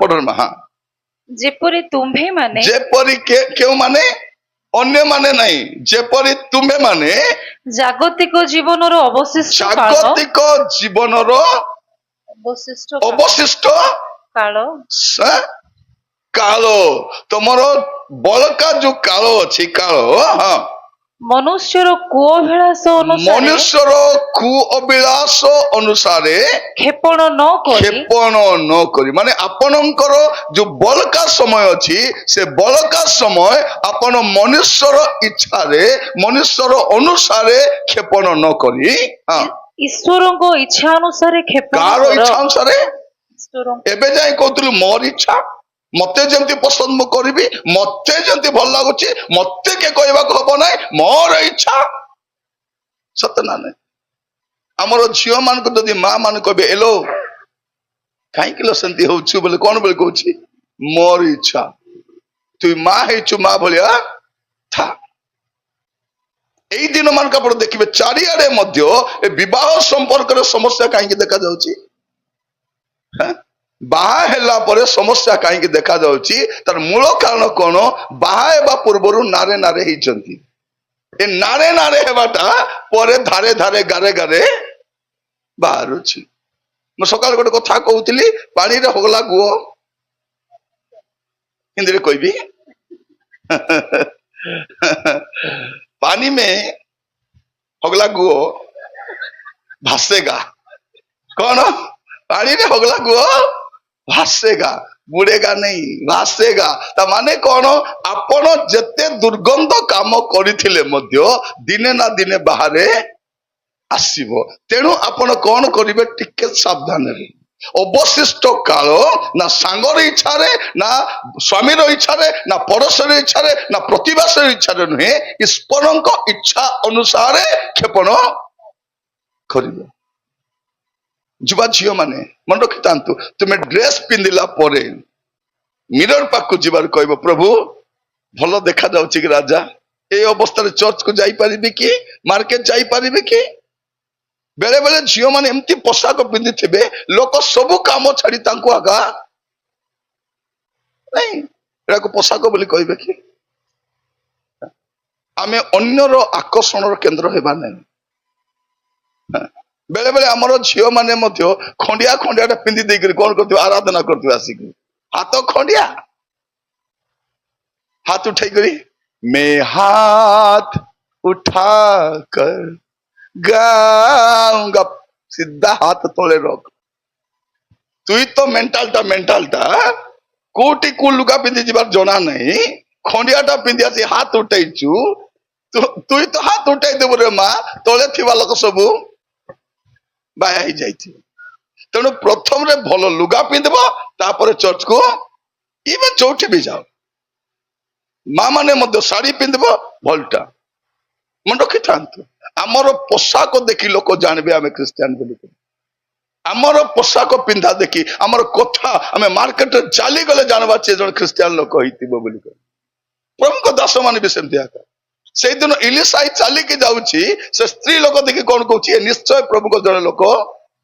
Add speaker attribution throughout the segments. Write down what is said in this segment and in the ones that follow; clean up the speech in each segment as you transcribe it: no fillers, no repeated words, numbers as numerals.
Speaker 1: पढ़न महा
Speaker 2: जेपरि तुम्भे माने
Speaker 1: जेपरि केउ माने अन्य माने नहीं जेपरि तुम्हे माने
Speaker 2: जागतिक जीवनर अवशिष्ट काल
Speaker 1: जागतिक जीवनर अवशिष्ट
Speaker 2: काल
Speaker 1: काल तुमर बड़का जो काल अच्छी काल हाँ
Speaker 2: मनुष्यर कुअभिलाष अनुसारे
Speaker 1: मनुष्यर कु अभिलाष अनुसारे
Speaker 2: क्षेपण
Speaker 1: न करी माने आपणकर जो बलका समय अच्छी से बलका समय आपण मनुष्यर इच्छा रे मनुष्यर अनुसारे क्षेपण न करी हाँ
Speaker 2: ईश्वर को इच्छा अनुसारे क्षेपण
Speaker 1: कार इच्छा अनुसारे एबे जाए कहतलु मोर इच्छा मते जमती पसंद मु करिबी मते जमती भल लागुची मते के कहबा को हबो नै मोर इच्छा सत ना नै हमर झियो मान को जदी मां मान कहबे एलो काई किलो संती होछु बोले कोन बोले कहूची मोर इच्छा तू मां हेछु मां भलिया था एई दिन मान का पर देखिबे चारियाडे मध्य ए विवाह संपर्क रे समस्या काई के देखा जाउची हां बाहा हेला परे समस्या कहीं देखा जाउची तार मूल कारण कौन बाहा हेबा पूर्वरु नारे नारे हिचंती ए नारे नारे हेबाटा परे धारे धारे गारे गारे बाहरुची म सकाल गोटे कथा कहउतली पानी रे होगला गुओ हिंदी रे कहबी पानी में होगला गुओ भासेगा कौन पानी रे होगला गुओ भासेगा बुड़ेगा नहीं भासेगा ता माने कौन आपण जते दुर्गंध काम करिथिले मध्य दिने ना दिने बाहरे आसीबो तेणु आपण कौन करिवे टिके सावधान रे अवशिष्ट काल ना सांगर इच्छा रे ना स्वामीर इच्छा रे ना पड़ोसर इच्छा रे ना प्रतिवासर इच्छा रे नुहे ईश्वरक इच्छा अनुसार क्षेपण करिवे जुवा झियो माने मन रखि तांतु तुमे ड्रेस पिंदिला परे मिरर पाकु जीवार कहबो प्रभु भलो देखा जाउची कि राजा ए अवस्था रे चर्च को जाई परिबे कि मार्केट जाई परिबे कि बेले बेले झियो माने एम्ति पोशाक पिंदी थिबे लोक सब काम छाड़ी तांको आगा नहीं एरा को पोशाक बोली कहबे कि आमे अन्यर आकर्षण रो केंद्र हेबा नहीं बेले बेले आमर झियो माने मध्य खंडिया खंडिया पिंधि देकर कौन करते आराधना करते आसिक हाथ खंडिया हाथ उठाई करी मैं हाथ उठा कर गाऊंगा सीधा हाथ तोले रख तुई तो मेंटालटा कोटी को लुगा पिंधि जीवार जना नहीं खंडियाटा पिंधि आसी हाथ उठाइचु तुई तो हाथ उठाई देबो रे मां तोले थिबा लोक सबु बाया ही जाइथि तेणु प्रथम रे भलो लुगा पिंधबो तापर चर्च को इबे चौठी भी जाओ मां माने मध्य साड़ी पिंधबो भलटा मन रखि थांतु हमर पोशाक देखि लोक जानबे आमे क्रिश्चियन बोली हमर पोशाक पिंधा देखि हमर कथा आमे मार्केट रे चाली गले जानबा छे जण क्रिश्चियन लोक होइतिबो बोली प्रमुख दास माने भी सेमति आका से दिन इलिसाई चाली के जाउची से स्त्री लोक देखि कोन कहउची निश्चय प्रभु को जण लोक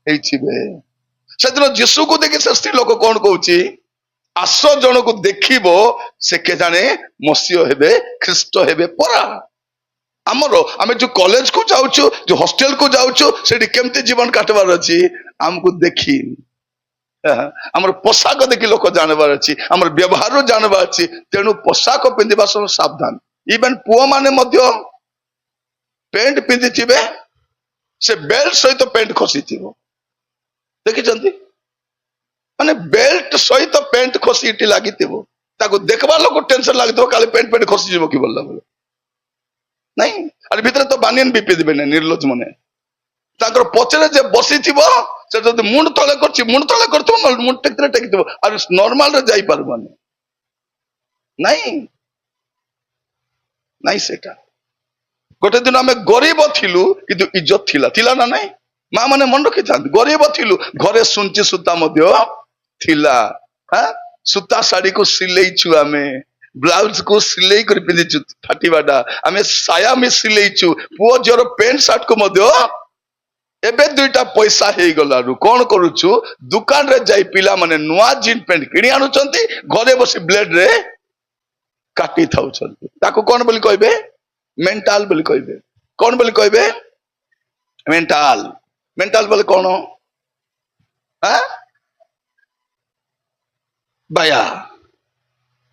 Speaker 1: हेइछिबे से दिन यीशु को देखि से स्त्री लोक कोन कहउची आस जण को देखिबो से के जाने मसीह हेबे ख्रीष्ट हेबे परा हमरो आमे जो कॉलेज को जाउछु जो हॉस्टल को जाउछु सेठी केमते जीवन काटबार अछि हमको देखि हमर पोशाक देखि लोक जानबार अछि हमर व्यवहार जानबार अछि तेनु पोशाक पिंदिबा सब सावधान इवन पुओ माने मध्य पेंट पिंधि थिबे से बेल्ट सहित पेंट खसी थिबो देखि जंती माने बेल्ट सहित पेंट खसी इटी लागि थिबो ताको देखबा लोक टेंशन लागितो काले पेंट खसी जिवो कि बोलला बोले नहीं अरे भीतर तो बानियन भी पिंधि बेने निर्लज मने ताकर पछरे जे बसी थिबो से जदी मुंड तळे करथिबो मुंड टेकरे टेकिथिबो अरे नॉर्मल रे जाई परबने नहीं नहीं सेटा गोटे दिन आमे गरीब थिलु किंतु इज्जत थिला ना नहीं मां माने मन रखि था गरीब थिलु घरे सुंची सुता मध्य थिला हां सुता साड़ी को सिलेई छु आमे ब्लाउज को सिलेई कर पिंधि छु फाटीबाडा आमे साया में सिलेई छु पुओ जर पेंट शर्ट को मध्य एबे दुईटा पैसा हे गलारु कोन करूछु दुकान रे जाई पिला माने नुआ जीन पैंट किणी आनुचंती घरे बसी ब्लेड रे काटी थाउचंती ताको कोन बोली कहबे मेंटल बोली कहबे कोन बोली कहबे मेंटल मेंटल बोले कोन हां बाया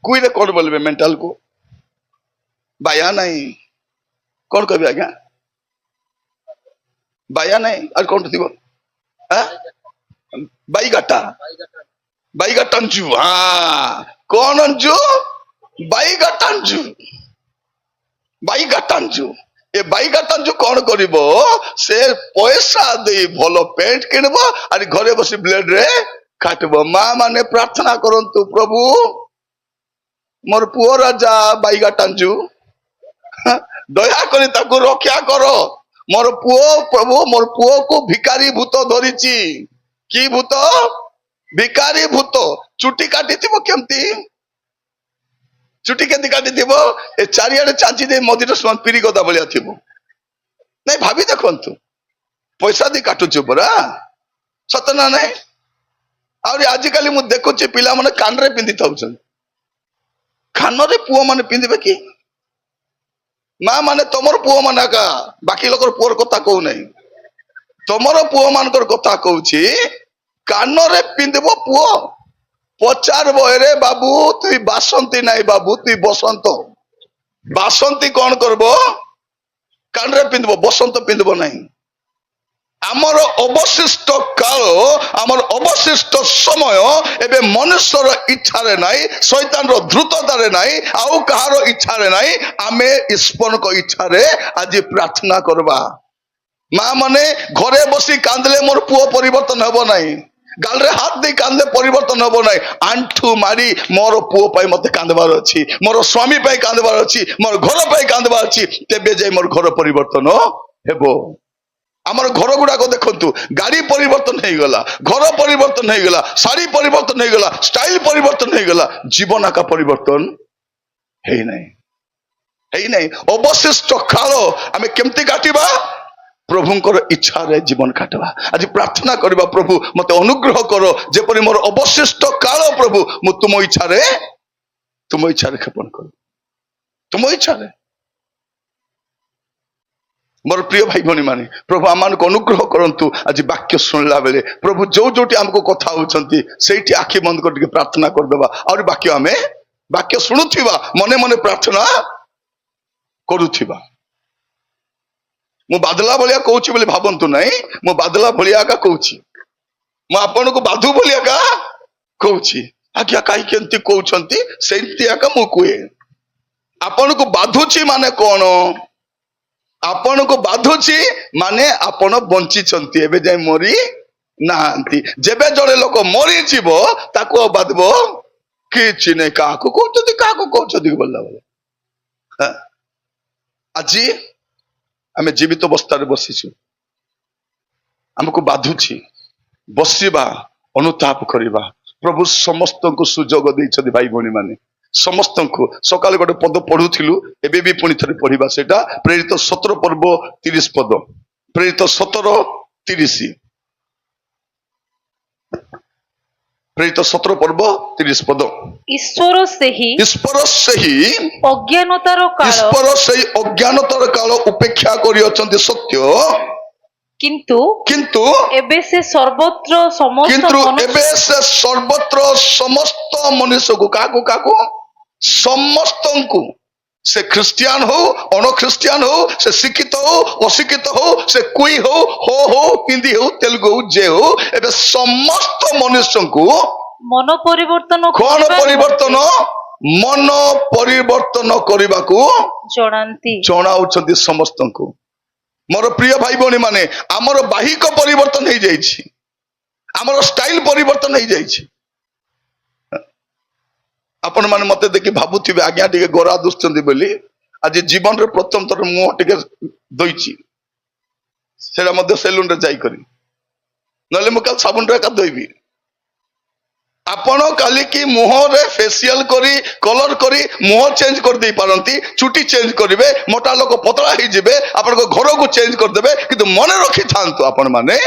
Speaker 1: कोई रे कोन बोलबे मेंटल को बाया नहीं कोन कहबे आज्ञा बाया नहीं और कौन थी वो बाईगाटा अंजू हाँ कौन अंजू बाईगाटा अंजू ए बाईगाटा अंजू कौन करिबो से पैसा दे भलो पेंट किनबो और घरे बसी ब्लेड रे काटबो मां माने प्रार्थना करंतु प्रभु मोर पुओ राजा बाईगाटा अंजू दया करी ताको रक्षा करो मोर पुओ प्रभु मोर पुओ को भिकारी भूत धरिची की भूत भिकारी भूत चुटी काटी थिबो केमती चुटी केमती काटी थिबो ए चारियाडे चांची दे मदिर समान पिरी गदा बलिया थिबो नहीं भाभी देखंतु पैसा दी काटुछु परा सतना नहीं आउरी आजि काली मु देखुची पिला माने कान रे पिंदी थाउछन कान रे पुओ माने पिंदिबे की मां माने तमर पुओ माने का बाकी लोकर पुओर कथा कहू नहीं तमर पुओ मानकर कथा कहूची कान रे पिंदिबो पुओ पचारबो रे बाबू तुई बासंती नहीं बाबू तुई बसंत बासंती कौन करबो कान रे पिंदिबो बसंत पिंदिबो नहीं आमर अवशिष्ट काल आमर अवशिष्ट समय एबे मनुष्यर इच्छा रे नहीं शैतान रो द्रुतता रे नहीं आउ कहारो इच्छा रे नहीं आमे ईश्वर को इच्छा रे आज प्रार्थना करबा मां माने घरे बसी कांदले मोर पुओ परिवर्तन हबो नहीं गाल रे हाथ दे कांदले परिवर्तन हबो नहीं आंठू मारी मोर पुओ पाई मते कांदबार अछि मोर स्वामी पाई कांदबार अछि मोर घर पाई कांदबार अछि तेबे जे मोर घर परिवर्तन हेबो आमर घर गुड़ाक देखु गाड़ी परिवर्तन हो गला घर परिवर्तन हो गला शाड़ी परिवर्तन हो गला स्टाइल परिवर्तन हो गला जीवन आका परिवर्तन है नहीं अवशिष्ट काल आमे केमती काटिबा प्रभुंकर इच्छा रे जीवन काटवा आज प्रार्थना करबा प्रभु मते अनुग्रह करो जेपरि मोर अवशिष्ट काल प्रभु मु तुम इच्छा रे खेपन करो तुम इच्छा रे मोर प्रिय भाई भनी माने प्रभु आमान को अनुग्रह करंतु आज वाक्य सुनला बेले प्रभु जो जोटी हमको कथा होचंती सेठी आखि बंद कर प्रार्थना कर देबा और वाक्य सुनुथिबा मने मने प्रार्थना करूथिबा मु बादला भलिया कहूची बोली भाबंतु नहीं मु बादला भलिया का कहूची मु आपन को बाधु भलिया का कहूची आज्ञा काई केंती कहउछंती सेंती आका मु कुए आपन को बाधुची माने कोन आपण को बाधुची माने आपण बंची छंती एबे जाय मरी नांती जेबे जड़े लोक मरी जीवो ताको बाधबो किछि नै काको कहउछती बोलला बोले आजी आमे जीवित अवस्था रे बसिछु हमको बाधुची बसिबा अनुताप करिबा प्रभु समस्त को सुजोग दैछथि भाई भणी माने समस्त को सकाल गोटे पद पढ़ुथिलु एबे भी पुणी थरे पढ़िबा सेटा प्रेरित 17 पर्व 30 पद प्रेरित 17:30 प्रेरित 17 पर्व 30 पद
Speaker 2: ईश्वर से ही
Speaker 1: अज्ञानतार काल उपेक्षा करि अछंती सत्य किंतु
Speaker 2: एबे से सर्वत्र
Speaker 1: समस्त मनुष्य को काको समस्त को से क्रिश्चियन हो अणख्रिश्चियन हो से शिक्षित हो अशिक्षित हो से कोई हो हिंदी हो तेलुगु हो जे हो एबे समस्त मनुष्य को
Speaker 2: मन परिवर्तन
Speaker 1: कौन परिवर्तन मन परिवर्तन करने को जनाउछंती समस्त को मोर प्रिय भाई भौणी माने आमर बाहिक परिवर्तन हो जाइछि आमर स्टाइल परिवर्तन हो जाइछि आपण माने मते देखि भाबुथिबे आज्ञा टिके गोरा दुस्तंती बोली आज जीवन रे प्रथम तर मुह टिके दोइछि सेरा मध्ये सेलून रे जाई करी नले मु काल साबुन रे का दोइबी ଆପଣ କାଲିକି ମୁହଁରେ ଫେସିଆଲ କରି କଲର କରି ମୁହଁ ଚେଞ୍ଜ କରିଦେଇ ପାରନ୍ତି, ଚୁଟି ଚେଞ୍ଜ କରିବେ, ମୋଟା ଲୋକ ପତଳା ହେଇଯିବେ, ଆପଣଙ୍କ ଘରକୁ ଚେଞ୍ଜ କରିଦେବେ, କିନ୍ତୁ ମନେ ରଖିଥାନ୍ତୁ ଆପଣ ମାନେ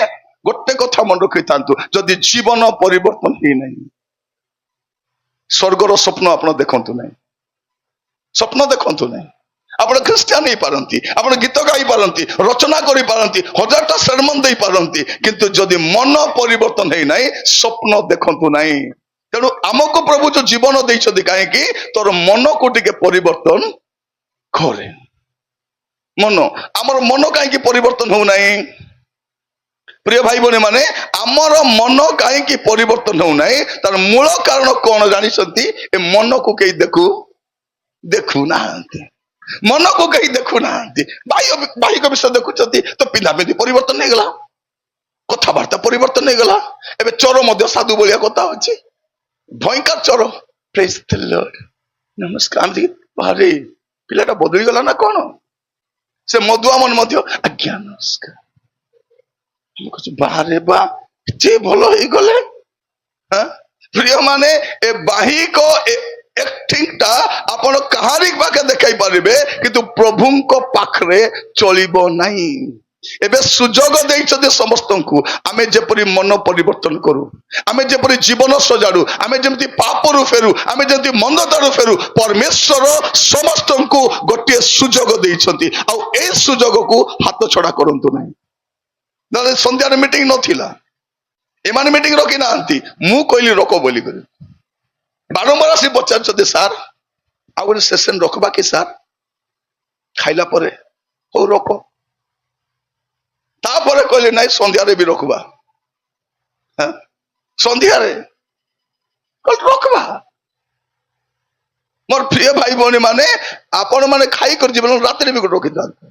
Speaker 1: ଗୋଟେ କଥା ମନେ ରଖିଥାନ୍ତୁ, ଯଦି ଜୀବନ ପରିବର୍ତ୍ତନ ହେଇନାହିଁ, ସ୍ୱର୍ଗର ସ୍ୱପ୍ନ ଆପଣ ଦେଖନ୍ତୁ ନାହିଁ, ସ୍ୱପ୍ନ ଦେଖନ୍ତୁ ନାହିଁ। ଆପଣ ଖ୍ରୀଷ୍ଟିଆନ ହେଇପାରନ୍ତି, ଆପଣ ଗୀତ ଗାଇପାରନ୍ତି, ରଚନା କରିପାରନ୍ତି, 1000ଟା sermon ଦେଇପାରନ୍ତି, କିନ୍ତୁ ଯଦି ମନ ପରିବର୍ତ୍ତନ ହେଇନାହିଁ ସ୍ୱପ୍ନ ଦେଖନ୍ତୁ ନାହିଁ। ତେଣୁ ଆମକୁ ପ୍ରଭୁ ଯୋଉ ଜୀବନ ଦେଇଛନ୍ତି କାହିଁକି, ତୋର ମନକୁ ଟିକେ ପରିବର୍ତ୍ତନ କରେ। ଆମର ମନ କାହିଁକି ପରିବର୍ତ୍ତନ ହଉନାହିଁ? ପ୍ରିୟ ଭାଇ ଭଉଣୀ ମାନେ, ଆମର ମନ କାହିଁକି ପରିବର୍ତ୍ତନ ହଉନାହିଁ ତାର ମୂଳ କାରଣ କଣ ଜାଣିଛନ୍ତି? ଏ ମନକୁ କେହି ଦେଖୁନାହାନ୍ତି, ମନକୁ କେହି ଦେଖୁନାହାନ୍ତି। ବାହିକ ବିଷୟ ଦେଖୁଛନ୍ତି ତ ପିନ୍ଧାପିନ୍ଧି ପରିବର୍ତ୍ତନ ହେଇଗଲା, କଥାବାର୍ତ୍ତା ପରିବର୍ତ୍ତନ ହେଇଗଲା, ଏବେ ଚୋର ମଧ୍ୟ ସାଧୁ ଭଳିଆ କଥା ଅଛି, ଭୟଙ୍କର ଚୋର। ପ୍ରେଜ୍ ଦ ଲର୍ଡ, ନମସ୍କାର। ବାହାରେ ପିଲାଟା ବଦଳିଗଲା ନା କଣ? ସେ ମଧୁଆମନ ମଧ୍ୟ ଆଜ୍ଞା ନମସ୍କାର, ବାହାରେ ବା ଏତେ ଭଲ ହେଇଗଲେ। ପ୍ରିୟ ମାନେ, ଏ ବାହିକ ଆକ୍ଟିଂ ଟା ଆପଣ କାହାରି ପାଖେ ଦେଖାଇ ପାରିବେ, କିନ୍ତୁ ପ୍ରଭୁଙ୍କ ପାଖରେ ଚଳିବ ନାହିଁ। ଏବେ ସୁଯୋଗ ଦେଇଛନ୍ତି ସମସ୍ତଙ୍କୁ, ଆମେ ଯେପରି ମନ ପରିବର୍ତ୍ତନ କରୁ, ଆମେ ଯେପରି ଜୀବନ ସଜାଡୁ, ଆମେ ଯେମିତି ପାପରୁ ଫେରୁ, ଆମେ ଯେମିତି ମନ୍ଦତାରୁ ଫେରୁ, ପରମେଶ୍ୱର ସମସ୍ତଙ୍କୁ ଗୋଟିଏ ସୁଯୋଗ ଦେଇଛନ୍ତି, ଆଉ ଏଇ ସୁଯୋଗକୁ ହାତ ଛଡା କରନ୍ତୁ ନାହିଁ। ନହେଲେ ସନ୍ଧ୍ୟାରେ ମିଟିଂ ନଥିଲା, ଏମାନେ ମିଟିଂ ରଖି ନାହାନ୍ତି, ମୁଁ କହିଲି ରଖ ବୋଲି କରି ବାରମ୍ବାର ଆସି ପଚାରୁଛନ୍ତି, ସାର୍ ଆଉ ଗୋଟେ ସେସନ ରଖବା କି ସାର୍? ଖାଇଲା ପରେ ହଉ ରଖ, ତାପରେ କହିଲେ ନାଇଁ ସନ୍ଧ୍ୟାରେ ବି ରଖବା। ସନ୍ଧ୍ୟାରେ ରଖବା। ମୋର ପ୍ରିୟ ଭାଇ ଭଉଣୀ ମାନେ, ଆପଣ ମାନେ ଖାଇକରି ଯିବେ, ରାତିରେ ବି ଗୋଟେ ରଖିଥାନ୍ତି।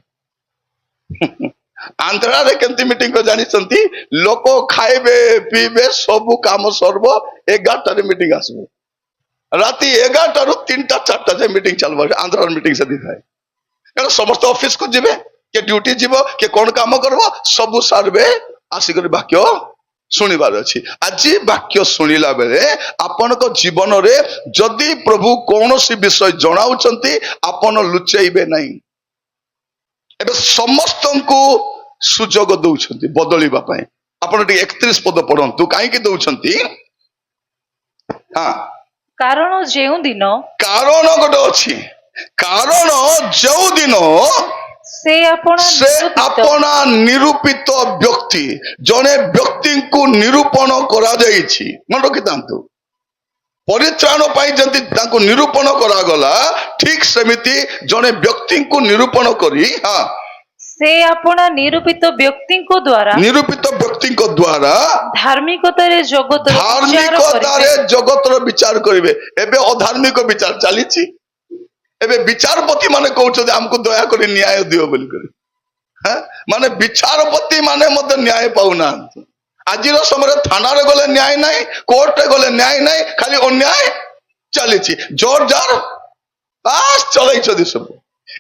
Speaker 1: ଆନ୍ଧ୍ରାରେ କେମିତି ମିଟିଂ ଜାଣିଛନ୍ତି? ଲୋକ ଖାଇବେ ପିଇବେ, ସବୁ କାମ ସର୍ବ, 11ଟାରେ ମିଟିଂ ଆସିବ, ରାତି 11ଟାରୁ 3ଟା 4ଟା ଯାଏ ମିଟିଂ ଚାଲବ। ଆନ୍ଧ୍ରାର ମିଟିଂ ସେଠି ଥାଏ, କାରଣ ସମସ୍ତେ ଅଫିସକୁ ଯିବେ, କିଏ ଡ୍ୟୁଟି ଯିବ, କିଏ କଣ କାମ କରିବ, ସବୁ ସାରିବେ, ଆସିକରି ବାକ୍ୟ ଶୁଣିବାର ଅଛି। ଆଜି ବାକ୍ୟ ଶୁଣିଲା ବେଳେ ଆପଣଙ୍କ ଜୀବନରେ ଯଦି ପ୍ରଭୁ କୌଣସି ବିଷୟ ଜଣାଉଛନ୍ତି, ଆପଣ ଲୁଚେଇବେ ନାହିଁ। ଏବେ ସମସ୍ତଙ୍କୁ ସୁଯୋଗ ଦଉଛନ୍ତି ବଦଳିବା ପାଇଁ। ଆପଣ ଟିକେ 31 ପଦ ପଢନ୍ତୁ, କାହିଁକି ଦଉଛନ୍ତି?
Speaker 2: କାରଣ ଯେଉଁଦିନ,
Speaker 1: କାରଣ ଗୋଟେ ଅଛି, କାରଣ ଯେଉଁଦିନ
Speaker 2: ସେ
Speaker 1: ଆପଣା ନିରୂପିତ ବ୍ୟକ୍ତି, ଜଣେ ବ୍ୟକ୍ତିଙ୍କୁ ନିରୂପଣ କରାଯାଇଛି। ମନେ ରଖିଥାନ୍ତୁ, ପରିତ୍ରାଣ ପାଇଁ ଯେମିତି ତାଙ୍କୁ ନିରୂପଣ କରାଗଲା, ଠିକ ସେମିତି ଜଣେ ବ୍ୟକ୍ତିଙ୍କୁ ନିରୂପଣ କରି
Speaker 2: ସେ ଆପଣା ନିରୂପିତ ବ୍ୟକ୍ତିଙ୍କ ଦ୍ୱାରା ଧାର୍ମିକତାରେ
Speaker 1: ଜଗତର ବିଚାର କରିବେ। ଏବେ ଅଧାର୍ମିକ ବିଚାର ଚାଲିଛି, ଏବେ ବିଚାରପତି ମାନେ କହୁଛନ୍ତି ଆମକୁ ଦୟାକରି ନ୍ୟାୟ ଦିଅ ବୋଲି କରି। ମାନେ ବିଚାରପତି ମାନେ ମଧ୍ୟ ନ୍ୟାୟ ପାଉନାହାନ୍ତି। ଆଜିର ସମୟରେ ଥାନାରେ ଗଲେ ନ୍ୟାୟ ନାହିଁ, କୋର୍ଟରେ ଗଲେ ନ୍ୟାୟ ନାହିଁ, ଖାଲି ଅନ୍ୟାୟ ଚାଲିଛି, ଜୋର ଜାର ଚଳାଇଛନ୍ତି ସବୁ।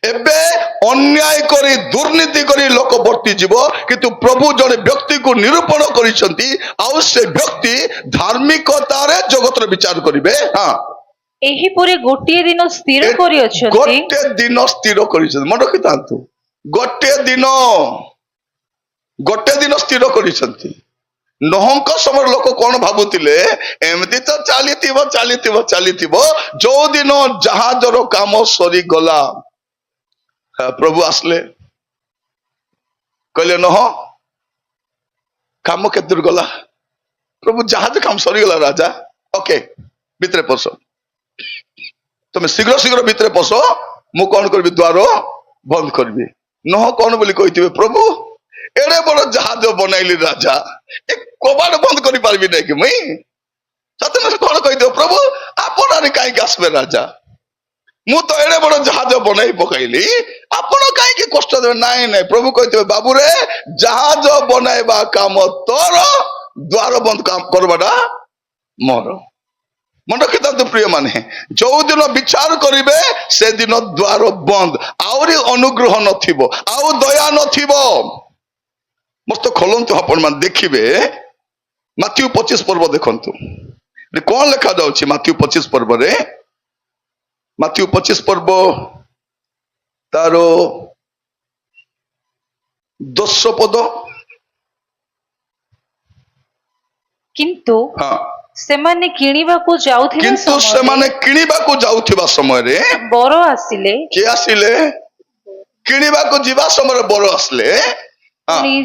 Speaker 1: ଏବେ ଅନ୍ୟାୟ କରି ଦୁର୍ନୀତି କରି ଲୋକ ବର୍ତ୍ତି ଯିବ, କିନ୍ତୁ ପ୍ରଭୁ ଜଣେ ବ୍ୟକ୍ତିକୁ ନିରୂପଣ କରିଛନ୍ତି, ଆଉ ସେ ବ୍ୟକ୍ତି ଧାର୍ମିକତାରେ ଜଗତର ବିଚାର କରିବେ।
Speaker 2: ଏହିପରି ଗୋଟିଏ ଦିନ ସ୍ଥିର କରିଅଛନ୍ତି,
Speaker 1: ଗୋଟେ ଦିନ ସ୍ଥିର କରିଛନ୍ତି। ମନେ ରଖିଥାନ୍ତୁ, ଗୋଟେ ଦିନ ସ୍ଥିର କରିଛନ୍ତି। ନୋହଙ୍କ ସମୟରେ ଲୋକ କଣ ଭାବୁଥିଲେ? ଏମିତି ତ ଚାଲିଥିବ, ଯୋଉ ଦିନ ଜାହାଜର କାମ ସରିଗଲା, ପ୍ରଭୁ ଆସିଲେ, କହିଲେ ନୋହ କାମ କେତେ ଦୂର ଗଲା? ପ୍ରଭୁ ଜାହାଜ କାମ ସରିଗଲା ରାଜା, ଓକେ ଭିତରେ ପଶ, ତମେ ଶୀଘ୍ର ଭିତରେ ପଶ, ମୁଁ କଣ କରିବି? ଦ୍ୱାର ବନ୍ଦ କରିବି। ନୋହ କଣ ବୋଲି କହିଥିବେ? ପ୍ରଭୁ ଏଡେ ବଡ ଜାହାଜ ବନାଇଲି ରାଜା, ଏ କବାଟ ବନ୍ଦ କରିପାରିବି ନାଇଁ କି ମୁଇଁ? ସତରେ କଣ କହିଥିବ? ପ୍ରଭୁ ଆପଣ କାହିଁକି ଆସିବେ ରାଜା? ମୁଁ ତ ଏଡେ ବଡ ଜାହାଜ ବନେଇ ପକାଇଲି, ଆପଣ କାହିଁକି କଷ୍ଟ ଦେବେ? ନାଇଁ, ପ୍ରଭୁ କହିଥିବେ, ବାବୁରେ ଜାହାଜ ବନାଇବା କାମ ତୋର, ଦ୍ୱାର ବନ୍ଦ କରବାଟା ମୋର। ମନେ ରଖିଥାନ୍ତୁ ପ୍ରିୟ ମାନେ, ଯୋଉଦିନ ବିଚାର କରିବେ ସେଦିନ ଦ୍ୱାର ବନ୍ଦ, ଆହୁରି ଅନୁଗ୍ରହ ନଥିବ, ଆଉ ଦୟା ନଥିବ। ମସ୍ତ ଖୋଲନ୍ତୁ ଆପଣ ମାନେ ଦେଖିବେ, ମାଥ୍ୟୁ 25 ପର୍ବ ଦେଖନ୍ତୁ। कौन लिखा जाउछि माथ्यू 25 पर्व रे माथ्यू 25 पर्व तारो 10 पद
Speaker 2: किंतु
Speaker 1: हाँ
Speaker 2: सेमाने किणिबाकू जाउथिबा
Speaker 1: किंतु सेमाने किणिबाकू जाउथिबा समय रे
Speaker 2: बर आसिले
Speaker 1: के आसिले किणिबाकू जीवा समय बर आसले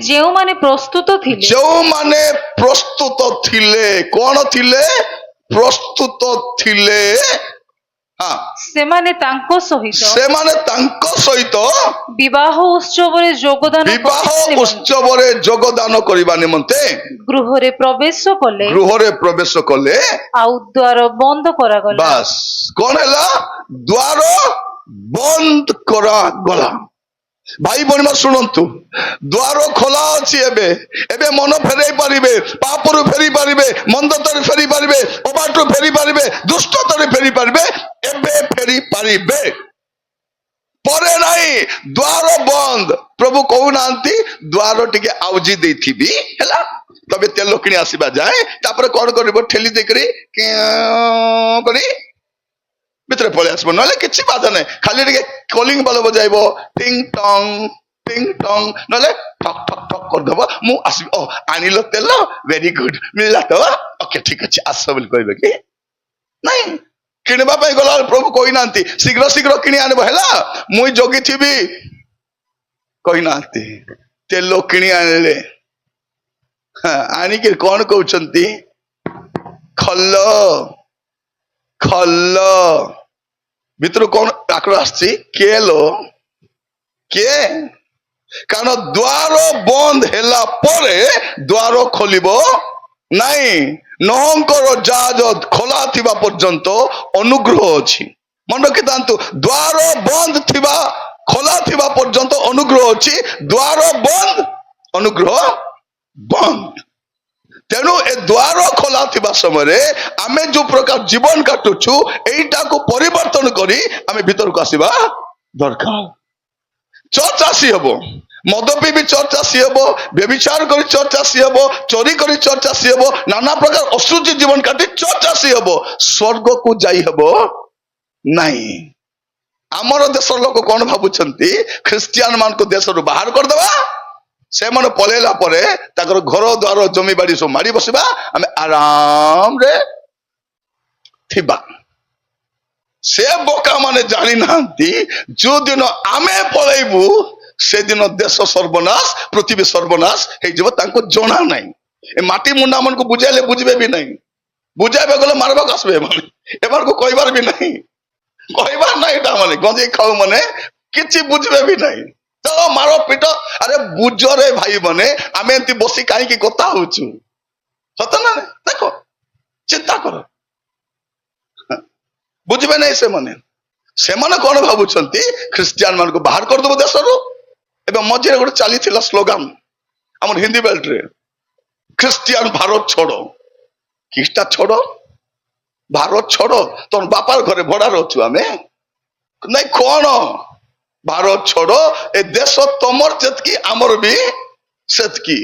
Speaker 2: जो माने प्रस्तुत थिले
Speaker 1: जो माने प्रस्तुत थिले कौन थिले प्रस्तुत थिले हाँ
Speaker 2: सेमाने तांको सहित विवाह उत्सवरे
Speaker 1: जोगदान करबा निमंते
Speaker 2: गृहरे प्रवेश कले आउ द्वार बंद करा गला
Speaker 1: बस कौन हैला द्वार बंद करा गला भाई बहन शुणु द्वार खोला अच्छी एबे एबे मन फेरई पारिबे पापरु फेरी पारिबे मंदतर फेरी पारिबे अबाटु फेरी पारिबे दुष्टतर फेरी पारिबे एबे फेरी पारिबे परे नहीं द्वार बंद प्रभु कहू नांती द्वार टिके आउजी देथिबी हैला तबे तेल किणी आसीबा जाए तापर कोन करबो ठेली देकरी करी भितर पळे आसबो नले किछि बाधा नै खाली टिके कॉलिंग बल बजाइबो टिंग टंग नले ठक ठक ठक कर दबो मु आसी ओ आनिलो तेल वेरी गुड मिलला तो ओके ठीक अछि आसो बोल कहबे कि नै किणबा पई गला प्रभु कहि नांती शीघ्र शीघ्र किणी आनबो हैला मुई जोगी थिबी कहि नांती तेल किणी आनले आनी के कोन कहउचंती खल्लो खल्लो भितर कौन आक्र आसी के लो के कारण द्वार बंद हैला परे द्वार खोलिबो नहीं नहंकर जहाज खोला थिबा पर्यंत अनुग्रह अछि मन रखितांतु द्वार बंद थिबा खोला थिबा पर्यंत अनुग्रह अछि द्वार बंद अनुग्रह बंद तेणु ए द्वार खोला थिबा समय आमे जो प्रकार जीवन काटुछु एटा को परिवर्तन करी आमे भीतर को आसीबा दरकार चर्च आसी हबो मद पी भी चर्च आसी हबो व्यभिचार करी चर्च आसी हबो चोरी करी चर्च आसी हबो नाना प्रकार अशुचि जीवन काटी चर्च आसी हबो स्वर्ग को जाई हबो नहीं आमर देश लोक कोन भाबुछंती ख्रिस्टियन मान को देश रु बाहर कर देबा से मन पलेला परे ताकर घर द्वार जमी बाड़ी सब मारी बसिबा आमे आराम रे थिबा से बोका माने जानी नांती जो दिन आमे पळैबू से दिन देश सर्वनाश पृथ्वी सर्वनाश हे जब तांको जणा नाही ए माटी मुंडा मन को बुझाइले बुझबे भी नहीं बुझाइबे गले मारबा कसबे माने एबार को कहबार भी नहीं कहबार नाही ता माने गंजे खाऊ माने किछि बुझबे भी नहीं चलो मारो पिट अरे बुझ रे भाई माने आमे एंती बसी काई की कथा होछु सत ना देखो चिंता करो बुझबे नहीं से माने कोन भाबुछंती ख्रिस्टियन मान को बाहर कर दबो देशरो एबे मझे गोटे चली थिला स्लोगान हमर हिंदी बेल्ट रे ख्रिस्टियन भारत छोड़ो किस्ता छोड़ो भारत छोड़ो तोर बापार घरे भड़ा रहछु आमे नहीं कोन भारत छोड़ो ए देश तमर जेतकी आमर भी सेतकी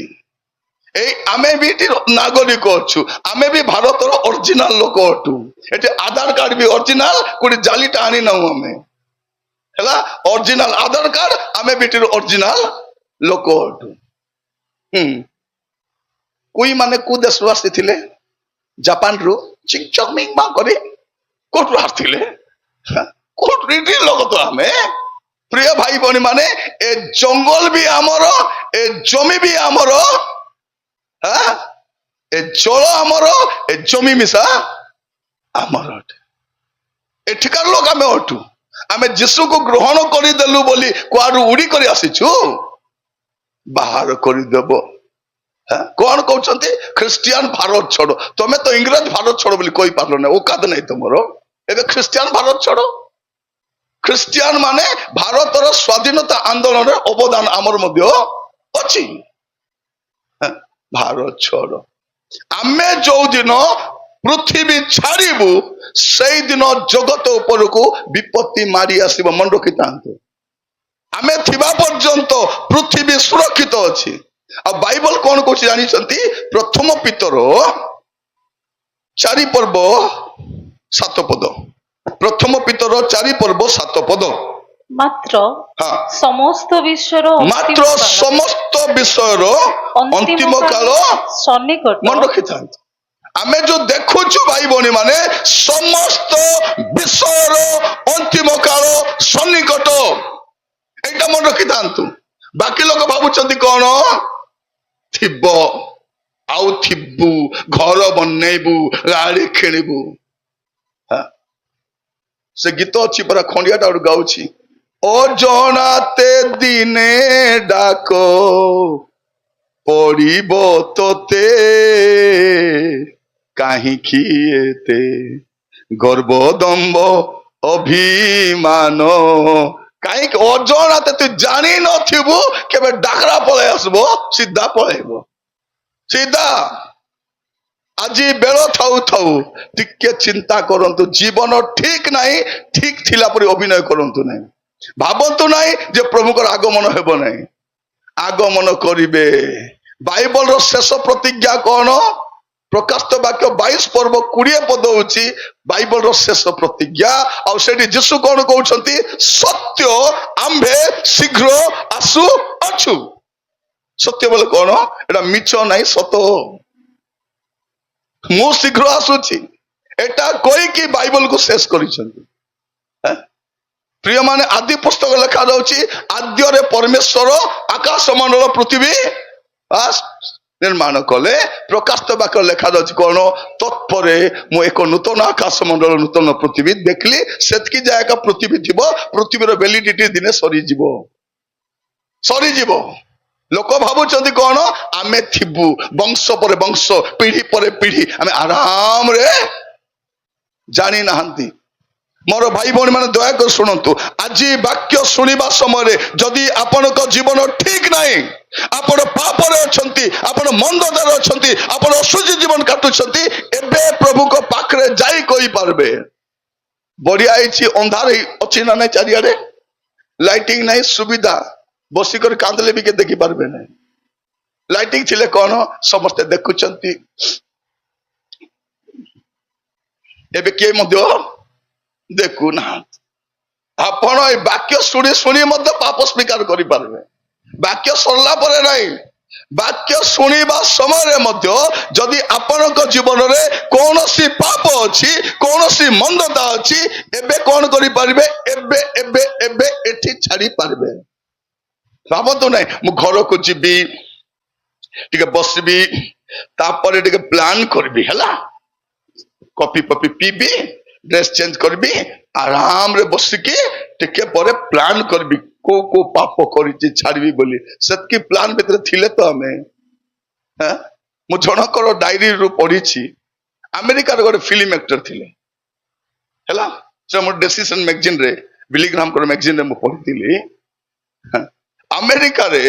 Speaker 1: ए आमे भी नागरिक अच्छु आमे भी भारत ओरिजिनल लोक अटू एटे आधार कार्ड भी ओरिजिनल कोडी जालीटा आनी ना आमे हैला ओरिजिनल आधार कार्ड आमे भी ओरिजिनल लोक अटू कोई माने को देश आसी थिले जापान रु चिक चकमिंग मा करे कोट आथिले कोट रिडी लोक तो आमे प्रिय भाई बहनी माने ए जंगल भी आमर ए जमी भी आमर ए जल आमर ए जमी मिसा आमर एठिकार लोक आमे अटू आमे जीशु को ग्रहण करी देलु बोली कुआडू उड़ी करी आसीछु बाहर करी देबो कौन कहउचंती ख्रिस्टियन भारत छोड़ो तमे तो इंग्रज भारत छोड़ो बोली कोई पारलो नै औकात नै तमरो एबे ख्रिस्टियन भारत छोड़ो ख्रिस्टियन माने भारतर स्वाधीनता आंदोलन रे अवदान आमर मध्य अछि भारत छोड़ो आमे जो दिन पृथ्वी छाड़िबू से दिन जगत ऊपर को विपत्ति मारी आसीबो मन रखितांतो आमे थिबा पर्यंत पृथ्वी सुरक्षित अछि आ बाइबल कोन कहछि जानि छथि प्रथम पितर ଚାରି ପର୍ବ 7 ପଦ, ପ୍ରଥମ ପିତର 4 ପର୍ବ 7 ପଦ।
Speaker 2: ମାତ୍ର
Speaker 1: ହଁ,
Speaker 2: ସମସ୍ତ ବିଶ୍ୱର
Speaker 1: ମାତ୍ର ସମସ୍ତ ବିଷୟର ଅନ୍ତିମ କାଳ
Speaker 2: ସନ୍ନିକଟ।
Speaker 1: ମନେ ରଖିଥାନ୍ତୁ, ଆମେ ଯୋଉ ଦେଖୁଛୁ ଭାଇ ଭଉଣୀ ମାନେ, ସମସ୍ତ ବିଷୟର ଅନ୍ତିମ କାଳ ସନ୍ନିକଟ, ଏଇଟା ମନେ ରଖିଥାନ୍ତୁ। ବାକି ଲୋକ ଭାବୁଛନ୍ତି କଣ ଥିବ, ଆଉ ଥିବୁ, ଘର ବନେଇବୁ, ଗାଡି କିଣିବୁ। ସେ ଗୀତ ଅଛି ପରା, ଖଣ୍ଡିଆଟା ଗୋଟେ ଗାଉଛି, ଅଜଣାତେ ଦିନେ ଡାକ ପଡିବ ତୋତେ, କାହିଁକି ଏତେ ଗର୍ବ ଦମ୍ଭ ଅଭିମାନ। କାହିଁକି ଅଜଣାତେ, ତୁ ଜାଣି ନଥିବୁ, କେବେ ଡାକରା ପଳେଇ ଆସିବ, ସିଧା ପଳେଇବ, ସିଧା। ଆଜି ବେଳ ଥାଉ ଥାଉ ଟିକେ ଚିନ୍ତା କରନ୍ତୁ, ଜୀବନ ଠିକ ନାହିଁ, ଠିକ ଥିଲା ପରି ଅଭିନୟ କରନ୍ତୁ ନାହିଁ। ଭାବନ୍ତୁ ନାହିଁ ଯେ ପ୍ରଭୁଙ୍କର ଆଗମନ ହେବ ନାହିଁ, ଆଗମନ କରିବେ। ବାଇବଲର ଶେଷ ପ୍ରତିଜ୍ଞା କଣ? ପ୍ରକାଶିତ ବାକ୍ୟ 22 ପର୍ବ 20 ପଦ ହଉଛି ବାଇବଲର ଶେଷ ପ୍ରତିଜ୍ଞା। ଆଉ ସେଠି ଯୀଶୁ କଣ କହୁଛନ୍ତି? ସତ୍ୟ ଆମ୍ଭେ ଶୀଘ୍ର ଆସୁ ଅଛୁ। ସତ୍ୟ ବୋଲେ କଣ? ଏଟା ମିଛ ନାହିଁ, ସତ। ମୁଁ ଶୀଘ୍ର ଆସୁଛି, ଏଟା କହିକି ବାଇବଲକୁ ଶେଷ କରିଛନ୍ତି। ପ୍ରିୟମାନେ, ଆଦି ପୁସ୍ତକ ଲେଖା ଯାଉଛି, ଆଦ୍ୟରେ ପରମେଶ୍ୱର ଆକାଶ ମଣ୍ଡଳ ପୃଥିବୀ ନିର୍ମାଣ କଲେ। ପ୍ରକାଶିତ ବାକ୍ୟ ଲେଖା ଯାଉଛି କଣ? ତତ୍ପରେ ମୁଁ ଏକ ନୂତନ ଆକାଶ ମଣ୍ଡଳ, ନୂତନ ପୃଥିବୀ ଦେଖିଲି, ସେତିକି ଯାଏ ଏକ ପୃଥିବୀ ଥିବ, ପୃଥିବୀର ଭ୍ୟାଲିଡିଟି ଦିନେ ସରିଯିବ, ସରିଯିବ। ଲୋକ ଭାବୁଛନ୍ତି କଣ? ଆମେ ଥିବୁ, ବଂଶ ପରେ ବଂଶ, ପିଢି ପରେ ପିଢି, ଆମେ ଆରାମରେ। ଜାଣି ନାହାନ୍ତି। ମୋର ଭାଇ ଭଉଣୀ ମାନେ ଦୟାକରି ଶୁଣନ୍ତୁ, ଆଜି ବାକ୍ୟ ଶୁଣିବା ସମୟରେ ଯଦି ଆପଣଙ୍କ ଜୀବନ ଠିକ ନାହିଁ, ଆପଣ ପାପରେ ଅଛନ୍ତି, ଆପଣ ମନ୍ଦତାରେ ଅଛନ୍ତି, ଆପଣ ଅଶୁଚି ଜୀବନ କାଟୁଛନ୍ତି, ଏବେ ପ୍ରଭୁଙ୍କ ପାଖରେ ଯାଇ କହିପାରିବେ, ବଢିଆ ହେଇଛି, ଅନ୍ଧାର ଅଛି ନା ନାଇଁ, ଚାରିଆଡେ ଲାଇଟିଂ ନାହିଁ, ସୁବିଧା, ବସିକରି କାନ୍ଦିଲେ ବି କିଏ ଦେଖିପାରିବେ ନାହିଁ। ଲାଇଟିଂ ଥିଲେ କଣ? ସମସ୍ତେ ଦେଖୁଛନ୍ତି, ଏବେ କିଏ ମଧ୍ୟ ଦେଖୁନାହାନ୍ତି। ଆପଣ ଏଇ ବାକ୍ୟ ଶୁଣି ଶୁଣି ମଧ୍ୟ ପାପ ସ୍ୱୀକାର କରିପାରିବେ। ବାକ୍ୟ ସରିଲା ପରେ ନାହିଁ, ବାକ୍ୟ ଶୁଣିବା ସମୟରେ ମଧ୍ୟ ଯଦି ଆପଣଙ୍କ ଜୀବନରେ କୌଣସି ପାପ ଅଛି, କୌଣସି ମନ୍ଦତା ଅଛି, ଏବେ କଣ କରିପାରିବେ? ଏବେ ଏବେ ଏବେ ଏଠି ଛାଡି ପାରିବେ। ଭାବନ୍ତୁ ନାହିଁ, ମୁଁ ଘରକୁ ଯିବି, ଟିକେ ବସିବି, ତାପରେ ଟିକେ ପ୍ଲାନ୍ କରିବି, ହେଲା, କଫି ଫଫି ପିଇବି, ଡ୍ରେସ ଚେଞ୍ଜ କରିବି, ଆରାମରେ ବସିକି ଟିକେ ପରେ ପ୍ଲାନ୍ କରିବି କୋଉ କୋଉ ପାପ କରିଛି ଛାଡିବି ବୋଲି। ସେତିକି ପ୍ଲାନ୍ ଭିତରେ ଥିଲେ ତ ଆମେ। ମୁଁ ଜଣଙ୍କର ଡାଇରୀରୁ ପଢିଛି, ଆମେରିକାର ଗୋଟେ ଫିଲ୍ମ ଆକ୍ଟର ଥିଲେ, ହେଲା, ସେ ମୋର ଡେସିସନ ମ୍ୟାଗାଜିନରେ, ବିଲିଗ୍ରାମଙ୍କର ମ୍ୟାଗାଜିନରେ ମୁଁ ପଢିଥିଲି। ଆମେରିକାରେ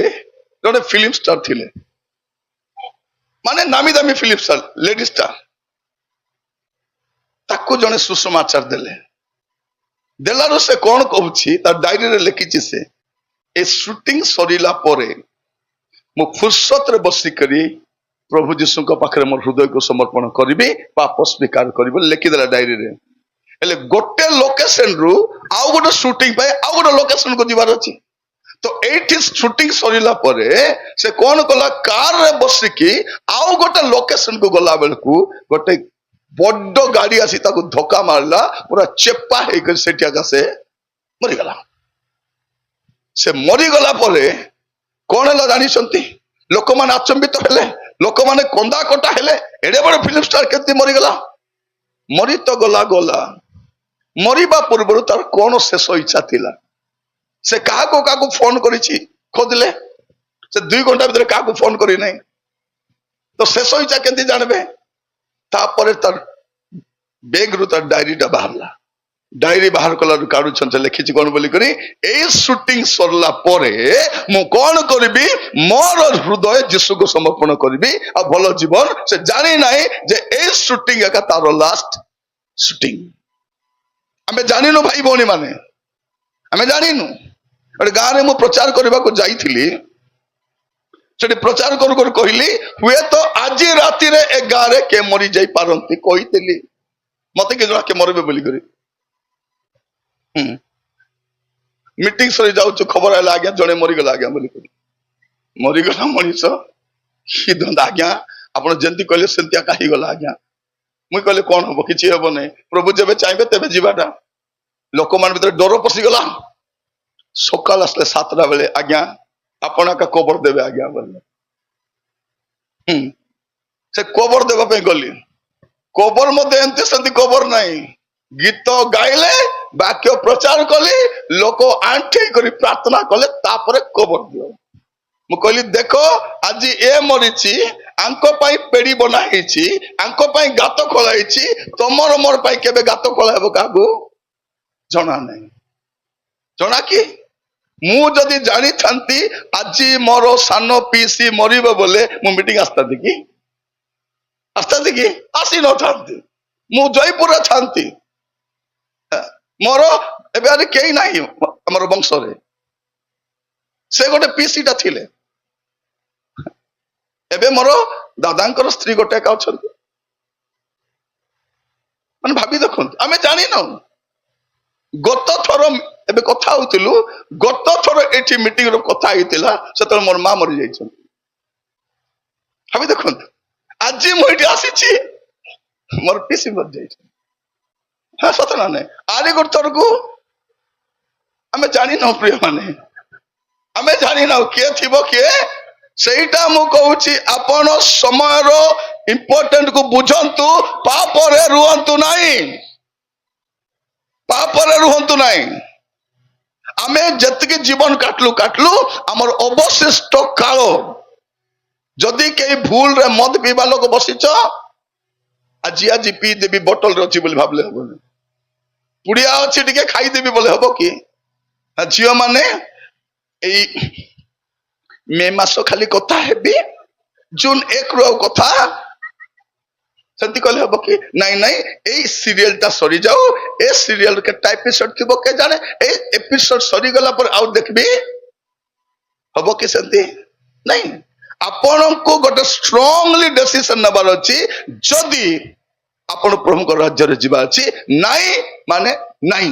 Speaker 1: ଜଣେ ଫିଲ୍ମ ଷ୍ଟାର ଥିଲେ, ମାନେ ନାମୀ ଦାମୀ ଫିଲ୍ମ ଷ୍ଟାର, ଲେଡି ଷ୍ଟାର। ତାକୁ ଜଣେ ସୁଷମାଚାର ଦେଲେ, ଦେଲାରୁ ସେ କଣ କହୁଛି, ତାର ଡାଇରୀରେ ଲେଖିଛି, ସେ ଏ ସୁଟିଂ ସରିଲା ପରେ ମୁଁ ଫୁର୍ସତରେ ବସିକରି ପ୍ରଭୁ ଯୀଶୁଙ୍କ ପାଖରେ ମୋର ହୃଦୟକୁ ସମର୍ପଣ କରିବି, ପାପ ସ୍ୱୀକାର କରିବି ଲେଖିଦେଲା ଡାଇରୀରେ। ହେଲେ ଗୋଟେ ଲୋକେସନରୁ ଆଉ ଗୋଟେ ସୁଟିଂ ପାଇଁ ଆଉ ଗୋଟେ ଲୋକେସନକୁ ଯିବାର ଅଛି। ତ ଏଇଠି ସୁଟିଂ ସରିଲା ପରେ ସେ କଣ କଲା, କାରରେ ବସିକି ଆଉ ଗୋଟେ ଲୋକେସନକୁ ଗଲା ବେଳକୁ ଗୋଟେ ବଡ ଗାଡି ଆସି ତାକୁ ଧକ୍କା ମାରିଲା, ପୁରା ଚେପା ହେଇକରି ସେଠି ଆକା ସେ ମରିଗଲା। ସେ ମରିଗଲା ପରେ କଣ ହେଲା ଜାଣିଛନ୍ତି? ଲୋକମାନେ ଆଚମ୍ବିତ ହେଲେ, ଲୋକମାନେ କନ୍ଦା କଟା ହେଲେ, ଏଡେ ବଡ ଫିଲ୍ମ ଷ୍ଟାର କେମିତି ମରିଗଲା? ମରି ତ ଗଲା ଗଲା, ମରିବା ପୂର୍ବରୁ ତାର କଣ ଶେଷ ଇଚ୍ଛା ଥିଲା? ସେ କାହାକୁ କାହାକୁ ଫୋନ କରିଛି ଖୋଜିଲେ, ସେ 2 ଘଣ୍ଟା ଭିତରେ କାହାକୁ ଫୋନ କରି ନାହିଁ, ତ ଶେଷ ଇଚ୍ଛା କେମିତି ଜାଣିବେ? ତାପରେ ତାର ବେଗରୁ ତାର ଡାଇରୀଟା ବାହାରିଲା, ଡାଇରୀ ବାହାର କଲାରୁ କାଢୁଛନ୍ତି, ଲେଖିଛି କଣ ବୋଲି କରି, ଏଇ ସୁଟିଂ ସରିଲା ପରେ ମୁଁ କଣ କରିବି, ମୋର ହୃଦୟ ଯୀଶୁକୁ ସମର୍ପଣ କରିବି, ଆଉ ଭଲ ଜୀବନ। ସେ ଜାଣି ନାହିଁ ଯେ ଏଇ ସୁଟିଂ ଏକା ତାର ଲାଷ୍ଟ ସୁଟିଂ। ଆମେ ଜାଣିନୁ ଭାଇ ଭଉଣୀ ମାନେ, ଆମେ ଜାଣିନୁ। ଗୋଟେ ଗାଁରେ ମୁଁ ପ୍ରଚାର କରିବାକୁ ଯାଇଥିଲି, ସେଠି ପ୍ରଚାର କରୁ କରୁ କହିଲି ହୁଏତ ଆଜି ରାତିରେ ଏ ଗାଁରେ କେ ମରି ଯାଇ ପାରନ୍ତି କହିଥିଲି ମତେ କି ଜଣା କେ ମରିବେ ବୋଲିକରି। ମିଟିଂ ସରି ଯାଉଛୁ ଖବର ହେଲା ଆଜ୍ଞା ଜଣେ ମରିଗଲା ଆଜ୍ଞା ବୋଲିକରି। ମରିଗଲା ମଣିଷ କି ଧନ୍ଦା ଆଜ୍ଞା ଆପଣ ଯେମିତି କହିଲେ ସେମିତି ଆକା ହେଇଗଲା ଆଜ୍ଞା। ମୁଇଁ କହିଲି କଣ ହବ କିଛି ହବ ନାହିଁ ପ୍ରଭୁ ଯେବେ ଚାହିଁବେ ତେବେ ଯିବାଟା। ଲୋକମାନଙ୍କ ଭିତରେ ଡର ପଶିଗଲା। ସକାଳ ଆସିଲେ 7ଟା ବେଳେ ଆଜ୍ଞା ଆପଣ ଏକା କବର ଦେବେ ଆଜ୍ଞା ବୋଲେ। ସେ କବର ଦେବା ପାଇଁ ଗଲି। କବର ମଧ୍ୟ ଏମିତି ସେମିତି କବର ନାହିଁ। ଗୀତ ଗାଇଲେ ବାକ୍ୟ ପ୍ରଚାର କଲି ଲୋକ ଆଣ୍ଠେଇ କରି ପ୍ରାର୍ଥନା କଲେ ତାପରେ କବର ଦିଅ। ମୁଁ କହିଲି ଦେଖ ଆଜି ଏ ମରିଛି ଆଙ୍କ ପାଇଁ ପେଡି ବନା ହେଇଛି ଆଙ୍କ ପାଇଁ ଗାତ ଖୋଳା ହେଇଛି ତମର ମୋର ପାଇଁ କେବେ ଗାତ ଖୋଳା ହେବ କାହାକୁ ଜଣା ନାହିଁ। ଜଣା କି ମୁଁ ଯଦି ଜାଣିଥାନ୍ତି ଆଜି ମୋର ସାନ ପିଇସି ମରିବ ବୋଲେ ମୁଁ ମିଟିଂ ଆସିଥାନ୍ତି କି ଆସି ନଥାନ୍ତି। ମୁଁ ଜୟପୁରରେ ଥାନ୍ତି। ମୋର ଏବେ ଆଜି କେହି ନାହିଁ ଆମର ବଂଶରେ। ସେ ଗୋଟେ ପିଇସିଟା ଥିଲେ। ଏବେ ମୋର ଦାଦାଙ୍କର ସ୍ତ୍ରୀ ଗୋଟେ ଏକା ଅଛନ୍ତି। ମାନେ ଭାବି ଦେଖନ୍ତୁ ଆମେ ଜାଣିନାହୁଁ। ଗତ ଥର ଏବେ କଥା ହଉଥିଲୁ ଗତ ଥର ଏଠି ମିଟିଂ ର କଥା ହେଇଥିଲା ସେତେବେଳେ ମୋର ମା ମରି ଯାଇଛନ୍ତି। ଭାବି ଦେଖନ୍ତୁ ଆଜି ମୁଁ ଏଠି ଆସିଛି ମୋର ପିସି ମରି ଯାଇଛନ୍ତି। ହଁ ସତ ନା ନାଇଁ ଆରି ଗୋଟେ ଥରକୁ ଆମେ ଜାଣିନାହୁଁ ପ୍ରିୟ ମାନେ ଆମେ ଜାଣିନାହୁଁ କିଏ ଥିବ କିଏ। ସେଇଟା ମୁଁ କହୁଛି ଆପଣ ସମୟର ଇମ୍ପୋର୍ଟାଣ୍ଟ କୁ ବୁଝନ୍ତୁ ପାପରେ ରୁହନ୍ତୁ ନାହିଁ। ପାପରେ ରୁହନ୍ତୁ ନାହିଁ। ଆମେ ଯେତିକି ଜୀବନ କାଟଲୁ ଆମର ଅବଶିଷ୍ଟ କାଳ ଯଦି କେହି ଭୁଲରେ ମଦ ପିଇବା ଲୋକ ବସିଛ ଆଜି ପିଇଦେବି ବୋଟଲରେ ଅଛି ବୋଲି ଭାବିଲେ ହବନି। ପୁଡିଆ ଅଛି ଟିକେ ଖାଇଦେବି ବୋଲେ ହବ କି? ଝିଅ ମାନେ ଏଇ ମେ ମାସ ଖାଲି କଥା ହେବି ଜୁନ 1 ରୁ ଆଉ କଥା ସେମିତି କହିଲେ ହବ କି? ନାଇଁ ନାଇଁ ଏଇ ସିରିଏଲ ଟା ସରିଯାଉ ଏ ସିରିଏଲ କେତେ ଏପିସୋଡ ଥିବ କେ ଜାଣେ ଏଇ ଏପିସୋଡ ସରିଗଲା ପରେ ଆଉ ଦେଖିବି ହବ କି? ସେମିତି ନାଇଁ। ଆପଣଙ୍କୁ ଗୋଟେ ଷ୍ଟ୍ରଙ୍ଗଲି ଡିସିସନ ନେବାର ଅଛି। ଯଦି ଆପଣ ପ୍ରଭୁଙ୍କ ରାଜ୍ୟରେ ଯିବା ଅଛି ନାଇଁ ମାନେ ନାଇଁ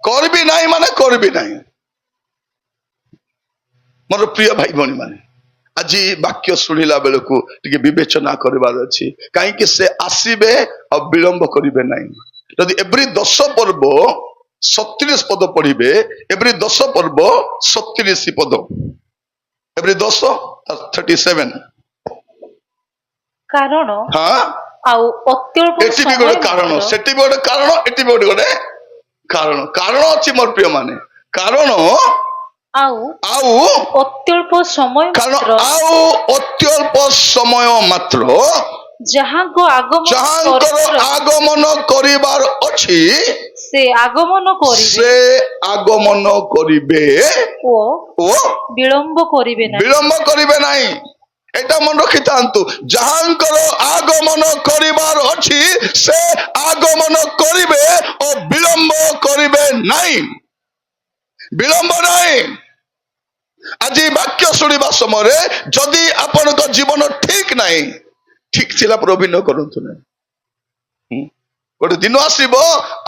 Speaker 1: କରିବି ନାହିଁ ମାନେ କରିବି ନାହିଁ। ମୋର ପ୍ରିୟ ଭାଇ ଭଉଣୀ ମାନେ ଆଜି ବାକ୍ୟ ଶୁଣିଲା ବେଳକୁ ଟିକେ ବିବେଚନା କରିବାର ଅଛି। କାହିଁକି ସେ ଆସିବେ ଆଉ ବିଳମ୍ବ କରିବେ ନାହିଁ। ଯଦି ଏଭ୍ରି 10 ପର୍ବ 37 ପଦ ପଢିବେ ଏଭ୍ରି 10 ପର୍ବ 37 ପଦ ଏଭ୍ରି 10 37
Speaker 2: କାରଣ
Speaker 1: ହଁ
Speaker 2: ଆଉ ଅତ୍ୟଳ୍ପ
Speaker 1: ଏଠି ବି
Speaker 2: ସମୟ
Speaker 1: ଗୋଟେ କାରଣ
Speaker 2: ମାତ୍ର
Speaker 1: ସେଠି ବି ଗୋଟେ କାରଣ ଏଠି ବି ଗୋଟେ କାରଣ ଅଛି ମୋର ପ୍ରିୟ ମାନେ। କାରଣ
Speaker 2: ଆଉ ଅତ୍ୟଳ୍ପ ସମୟ
Speaker 1: କାରଣ
Speaker 2: ମାତ୍ର
Speaker 1: ଆଉ ଅତ୍ୟଳ୍ପ ସମୟ ମାତ୍ର
Speaker 2: ଯାହାଙ୍କର
Speaker 1: ଆଗମନ କରିବାର ଅଛି
Speaker 2: ସେ ଆଗମନ
Speaker 1: କରିବେ
Speaker 2: ଓ ବିଳମ୍ବ
Speaker 1: କରିବେ ନାହିଁ। ଏଟା ମନେ ରଖିଥାନ୍ତୁ ଯାହାଙ୍କର ଆଗମନ କରିବାର ଅଛି ସେ ଆଗମନ କରିବେ ଓ ବିଳମ୍ବ କରିବେ ନାହିଁ। ବିଳମ୍ବ ନାହିଁ। ଆଜି ବାକ୍ୟ ଶୁଣିବା ସମୟରେ ଯଦି ଆପଣଙ୍କ ଜୀବନ ଠିକ ନାହିଁ ଠିକ ଥିଲା ପରେ ଅଭିନୟ କରନ୍ତୁ ନାହିଁ। ଗୋଟେ ଦିନ ଆସିବ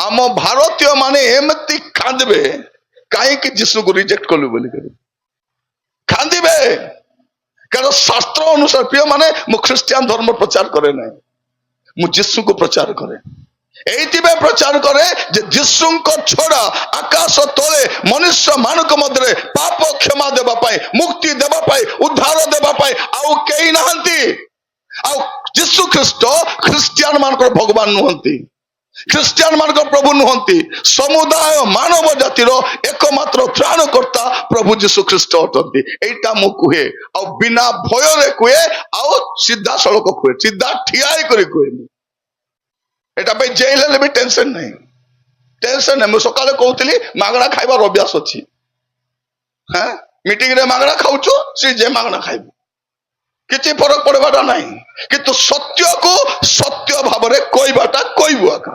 Speaker 1: ଆମ ଭାରତୀୟ ମାନେ ଏମିତି କାନ୍ଦିବେ କାହିଁକି ଯୀଶୁକୁ ରିଜେକ୍ଟ କଲୁ ବୋଲି କାନ୍ଦିବେ। କାରଣ ଶାସ୍ତ୍ର ଅନୁସାର ପ୍ରିୟ ମାନେ ମୁଁ ଖ୍ରୀଷ୍ଟିଆନ ଧର୍ମ ପ୍ରଚାର କରେ ନାହିଁ ମୁଁ ଯୀଶୁକୁ ପ୍ରଚାର କରେ। ଏଇଥିପାଇଁ ପ୍ରଚାର କରେ ଯେ ଯୀଶୁଙ୍କ ଛଡା ଆକାଶ ତଳେ ମନୁଷ୍ୟ ମାନଙ୍କ ମଧ୍ୟରେ ପାପ କ୍ଷମା ଦେବା ପାଇଁ ମୁକ୍ତି ଦେବା ପାଇଁ ଉଦ୍ଧାର ଦେବା ପାଇଁ ଆଉ କେହି ନାହାନ୍ତି। ଆଉ ଯୀଶୁ ଖ୍ରୀଷ୍ଟ ଖ୍ରୀଷ୍ଟିଆନ ମାନଙ୍କର ଭଗବାନ ନୁହନ୍ତି। ଖ୍ରୀଷ୍ଟିଆନ ମାନଙ୍କର ପ୍ରଭୁ ନୁହନ୍ତି। ସମୁଦାୟ ମାନବ ଜାତିର ଏକମାତ୍ର ତ୍ରାଣକର୍ତ୍ତା ପ୍ରଭୁ ଯୀଶୁ ଖ୍ରୀଷ୍ଟ ଅଟନ୍ତି। ଏଇଟା ମୁଁ କୁହେ ଆଉ ବିନା ଭୟରେ କୁହେ ଆଉ ସିଧା ସଳଖ କୁହେ ସିଧା ଠିଆ କରି କୁହେନି। ଏଟା ପାଇଁ ଜେଲ ହେଲେ ବି ଟେନସନ ନାହିଁ। ମୁଁ ସକାଳେ କହୁଥିଲି ମାଗଣା ଖାଇବାର ଅଭ୍ୟାସ ଅଛି। ମିଟିଂ ରେ ମାଗଣା ଖାଉଛୁ ସେ ଯେ ମାଗଣା ଖାଇବୁ କିଛି ଫରକ ପଡିବାଟା ନାହିଁ। କିନ୍ତୁ ସତ୍ୟକୁ ସତ୍ୟ ଭାବରେ କହିବାଟା କହିବୁ ଆକା।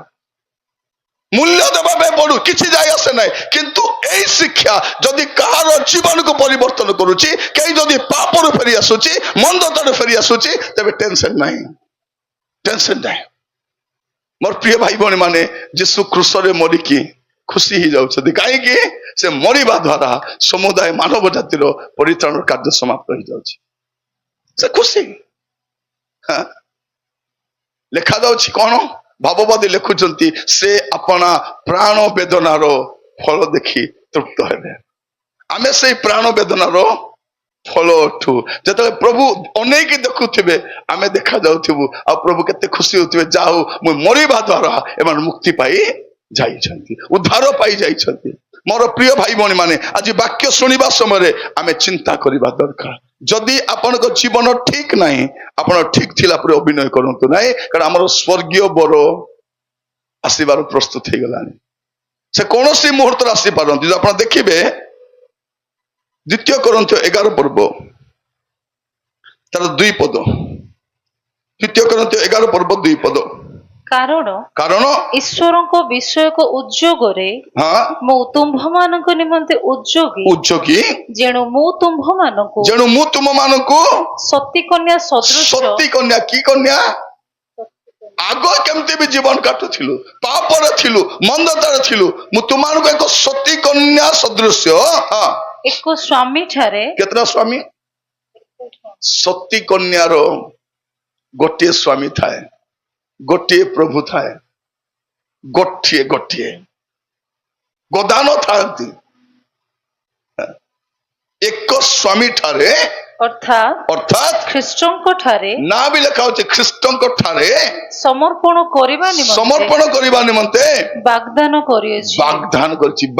Speaker 1: মূল্য দেবা ପାଇଁ ପଡୁ କିଛି ଯାଇ ଆସେ ନାହିଁ, କିନ୍ତୁ ଏଇ ଶିକ୍ଷା ଯଦି କାହାର ଜୀବନକୁ ପରିବର୍ତ୍ତନ କରୁଛି, କେହି ଯଦି ପାପରୁ ଫେରି ଆସୁଛି, ମନ୍ଦତାରୁ ଫେରି ଆସୁଛି, ତେବେ ଟେନସନ ନାହିଁ, ଟେନସନ ନାହିଁ। ମୋର ପ୍ରିୟ ଭାଇ ଭଉଣୀ ମାନେ, ଯୀଶୁ କ୍ରୁଶରେ ମରିକି ଖୁସି ହେଇଯାଉଛନ୍ତି, କାହିଁକି? ସେ ମରିବା ଦ୍ୱାରା ସମୁଦାୟ ମାନବ ଜାତିର ପରିତ୍ରାଣର କାର୍ଯ୍ୟ ସମାପ୍ତ ହେଇଯାଉଛି, ସେ ଖୁସି। ଲେଖାଯାଉଛି କଣ? ଭାବବାଦୀ ଲେଖୁଛନ୍ତି, ସେ ଆପଣା ପ୍ରାଣ ବେଦନାର ଫଳ ଦେଖି ତୃପ୍ତ ହେବେ। ଆମେ ସେଇ ପ୍ରାଣ ବେଦନାର ଫଳ ଅଠୁ। ଯେତେବେଳେ ପ୍ରଭୁ ଅନେଇକି ଦେଖୁଥିବେ, ଆମେ ଦେଖାଯାଉଥିବୁ, ଆଉ ପ୍ରଭୁ କେତେ ଖୁସି ହଉଥିବେ, ଯାହା ହଉ ମୁଁ ମରିବା ଦ୍ୱାରା ଏମାନେ ମୁକ୍ତି ପାଇ ଯାଇଛନ୍ତି, ଉଦ୍ଧାର ପାଇ ଯାଇଛନ୍ତି। ମୋର ପ୍ରିୟ ଭାଇ ଭଉଣୀ ମାନେ, ଆଜି ବାକ୍ୟ ଶୁଣିବା ସମୟରେ ଆମେ ଚିନ୍ତା କରିବା ଦରକାର। ଯଦି ଆପଣଙ୍କ ଜୀବନ ଠିକ ନାହିଁ, ଆପଣ ଠିକ ଥିଲା ପରେ ଅଭିନୟ କରନ୍ତୁ ନାହିଁ, କାରଣ ଆମର ସ୍ୱର୍ଗୀୟ ବର ଆସିବାର ପ୍ରସ୍ତୁତ ହେଇଗଲାଣି। ସେ କୌଣସି ମୁହୂର୍ତ୍ତରେ ଆସିପାରନ୍ତି। ଯଦି ଆପଣ ଦେଖିବେ ଦ୍ୱିତୀୟ କରନ୍ଥୀୟ 11 ପର୍ବ ତାର 2 ପଦ, ଦ୍ୱିତୀୟ କରନ୍ଥୀୟ 11 ପର୍ବ 2 ପଦ। କାରଣ
Speaker 2: ଈଶ୍ୱରଙ୍କ ବିଷୟକ ଉଦ୍ଯୋଗରେ ମୁଁ ତୁମ୍ଭମାନଙ୍କ ନିମନ୍ତେ ଉଦ୍ଯୋଗୀ, ଯେଣୁ ମୁଁ ତୁମ୍ଭମାନଙ୍କୁ ସତୀ କନ୍ୟା ସଦୃଶ।
Speaker 1: ସତୀ କନ୍ୟା କି କନ୍ୟା? ଆଗ କେମିତି ବି ଜୀବନ କାଟୁଥିଲୁ, ପାପରେ ଥିଲୁ, ମନ୍ଦତାରେ ଥିଲୁ, ମୁଁ ତୁମମାନଙ୍କୁ ଏକ ସତୀ କନ୍ୟା ସଦୃଶ,
Speaker 2: ଏକ ସ୍ୱାମୀ ଠାରେ।
Speaker 1: କେତେଟା ସ୍ୱାମୀ? ସତୀ କନ୍ୟାର ଗୋଟିଏ ସ୍ୱାମୀ ଥାଏ, ଗୋଟିଏ ପ୍ରଭୁ ଥାଏ, ଗୋଟିଏ ଗୋଦାନ ଥାନ୍ତି। ଏକ ସ୍ୱାମୀ ଠାରେ ଅର୍ଥାତ୍
Speaker 2: ଖ୍ରୀଷ୍ଟଙ୍କ ଠାରେ,
Speaker 1: ନା ବି ଲେଖା ହଉଛି ଖ୍ରୀଷ୍ଟଙ୍କ ଠାରେ
Speaker 2: ସମର୍ପଣ
Speaker 1: କରିବା ନିମନ୍ତେ
Speaker 2: ବାଗଦାନ କରିଛି।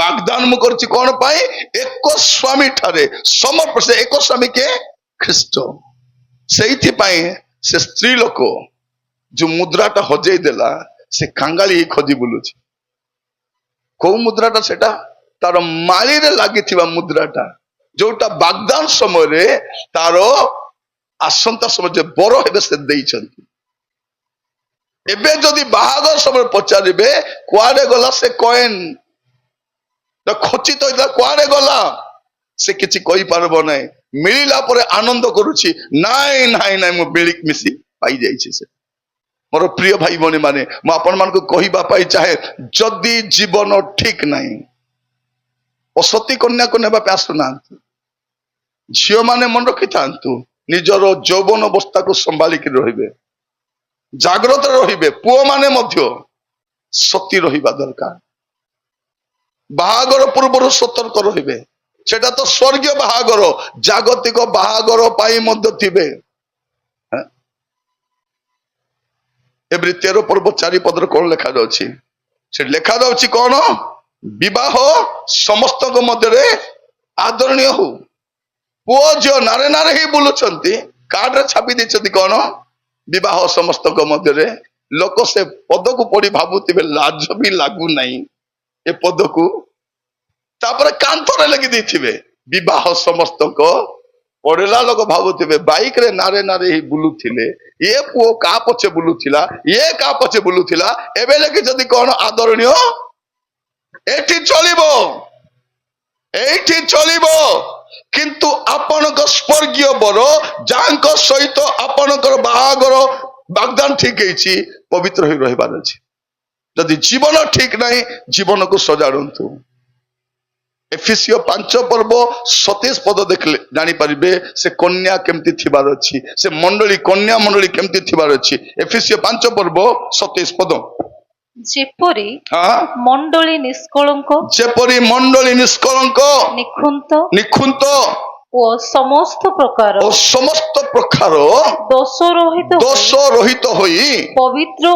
Speaker 1: ବାଗଦାନ ମୁଁ କରିଛି କଣ ପାଇଁ? ଏକ ସ୍ୱାମୀ ଠାରେ ସମର୍ପଣ। ସେ ଏକ ସ୍ୱାମୀ କେ? ଖ୍ରୀଷ୍ଟ। ସେଇଥିପାଇଁ ସେ ସ୍ତ୍ରୀ ଲୋକ ଯୋଉ ମୁଦ୍ରାଟା ହଜେଇ ଦେଲା, ସେ କାଙ୍ଗାଳି ଖୋଜି ବୁଲୁଛି। କୋଉ ମୁଦ୍ରାଟା? ସେଟା ତାର ମାଳିରେ ଲାଗିଥିବା ମୁଦ୍ରାଟା, ଯୋଉଟା ବାଗଦାନ ସମୟରେ ତାର ଆସନ୍ତା ସମୟ ଯେ ବର ହେବେ ସେ ଦେଇଛନ୍ତି। ଏବେ ଯଦି ବାହାଘର ସମୟରେ ପଚାରିବେ କୁଆଡେ ଗଲା ସେ କଏନ, ଖଚିତ ହେଇଥିଲା କୁଆଡେ ଗଲା, ସେ କିଛି କହିପାରିବ ନାହିଁ। ମିଳିଲା ପରେ ଆନନ୍ଦ କରୁଛି, ନାଇଁ ମୁଁ ମିଳିମିଶି ପାଇଯାଇଛି। ସେ ମୋର ପ୍ରିୟ ଭାଇ ଭଉଣୀ ମାନେ, ମୁଁ ଆପଣମାନଙ୍କୁ କହିବା ପାଇଁ ଚାହେଁ, ଯଦି ଜୀବନ ଠିକ ନାହିଁ, ଅସତୀ କନ୍ୟାକୁ ନେବା ପାଇଁ ଆସୁନାହାନ୍ତି। ଝିଅ ମାନେ ମନେ ରଖିଥାନ୍ତୁ, ନିଜର ଯୌବନ ଅବସ୍ଥାକୁ ସମ୍ଭାଳିକି ରହିବେ, ଜାଗ୍ରତରେ ରହିବେ। ପୁଅ ମାନେ ମଧ୍ୟ ସତୀ ରହିବା ଦରକାର। ବାହାଘର ପୂର୍ବରୁ ସତର୍କ ରହିବେ। ସେଟା ତ ସ୍ୱର୍ଗୀୟ ବାହାଘର, ଜାଗତିକ ବାହାଘର ପାଇଁ ମଧ୍ୟ ଥିବେ। ଏବ୍ରି 13 ପର୍ବ 4 ପଦରେ କଣ ଲେଖାଯାଉଛି? ସେ ଲେଖାଯାଉଛି କଣ? ବିବାହ ସମସ୍ତଙ୍କ ମଧ୍ୟରେ ଆଦରଣୀୟ ହଉ। ପୁଅ ଝିଅ ନାରେ ହିଁ ବୁଲୁଛନ୍ତି, କାର୍ଡରେ ଛାପି ଦେଇଛନ୍ତି କଣ? ବିବାହ ସମସ୍ତଙ୍କ ମଧ୍ୟରେ। ଲୋକ ସେ ପଦକୁ ପଢି ଭାବୁଥିବେ ଲାଜ ବି ଲାଗୁନାହିଁ ଏ ପଦକୁ, ତାପରେ କାନ୍ଥରେ ଲେଖି ଦେଇଥିବେ ବିବାହ ସମସ୍ତଙ୍କ। ପଢିଲା ଲୋକ ଭାବୁଥିବେ ବାଇକରେ ନାରେ ହିଁ ବୁଲୁଥିଲେ, ଏ ପୁଅ କାହା ପଛେ ବୁଲୁଥିଲା, ଇଏ କାହା ପଛେ ବୁଲୁଥିଲା, ଏବେ ଲେଖିଛନ୍ତି କଣ? ଆଦରଣୀୟ। ଏଇଠି ଚଳିବ। କିନ୍ତୁ ଆପଣଙ୍କ ସ୍ୱର୍ଗୀୟ ବର, ଯାହାଙ୍କ ସହିତ ଆପଣଙ୍କର ବାହାଘର ବାଗଦାନ ଠିକ ହେଇଛି, ପବିତ୍ର ହୋଇ ରହିବାର ଅଛି। ଯଦି ଜୀବନ ଠିକ ନାହିଁ, ଜୀବନକୁ ସଜାଡ଼ନ୍ତୁ। ଏଫେସିୟ 5 ପର୍ବ 27 ପଦ ଦେଖିଲେ ଜାଣିପାରିବେ ସେ କନ୍ୟା କେମିତି ଥିବାର ଅଛି, ସେ କନ୍ୟା ମଣ୍ଡଳୀ କେମିତି ଥିବାର ଅଛି। ଏଫେସିୟ 5 ପର୍ବ 27 ପଦ।
Speaker 2: ଯେପରି ମଣ୍ଡଳୀ ନିଷ୍କଳଙ୍କ, ନିଖୁନ୍ତ ଓ ସମସ୍ତ ପ୍ରକାର ଦୋଷ ରହିତ ହୋଇ ପବିତ୍ର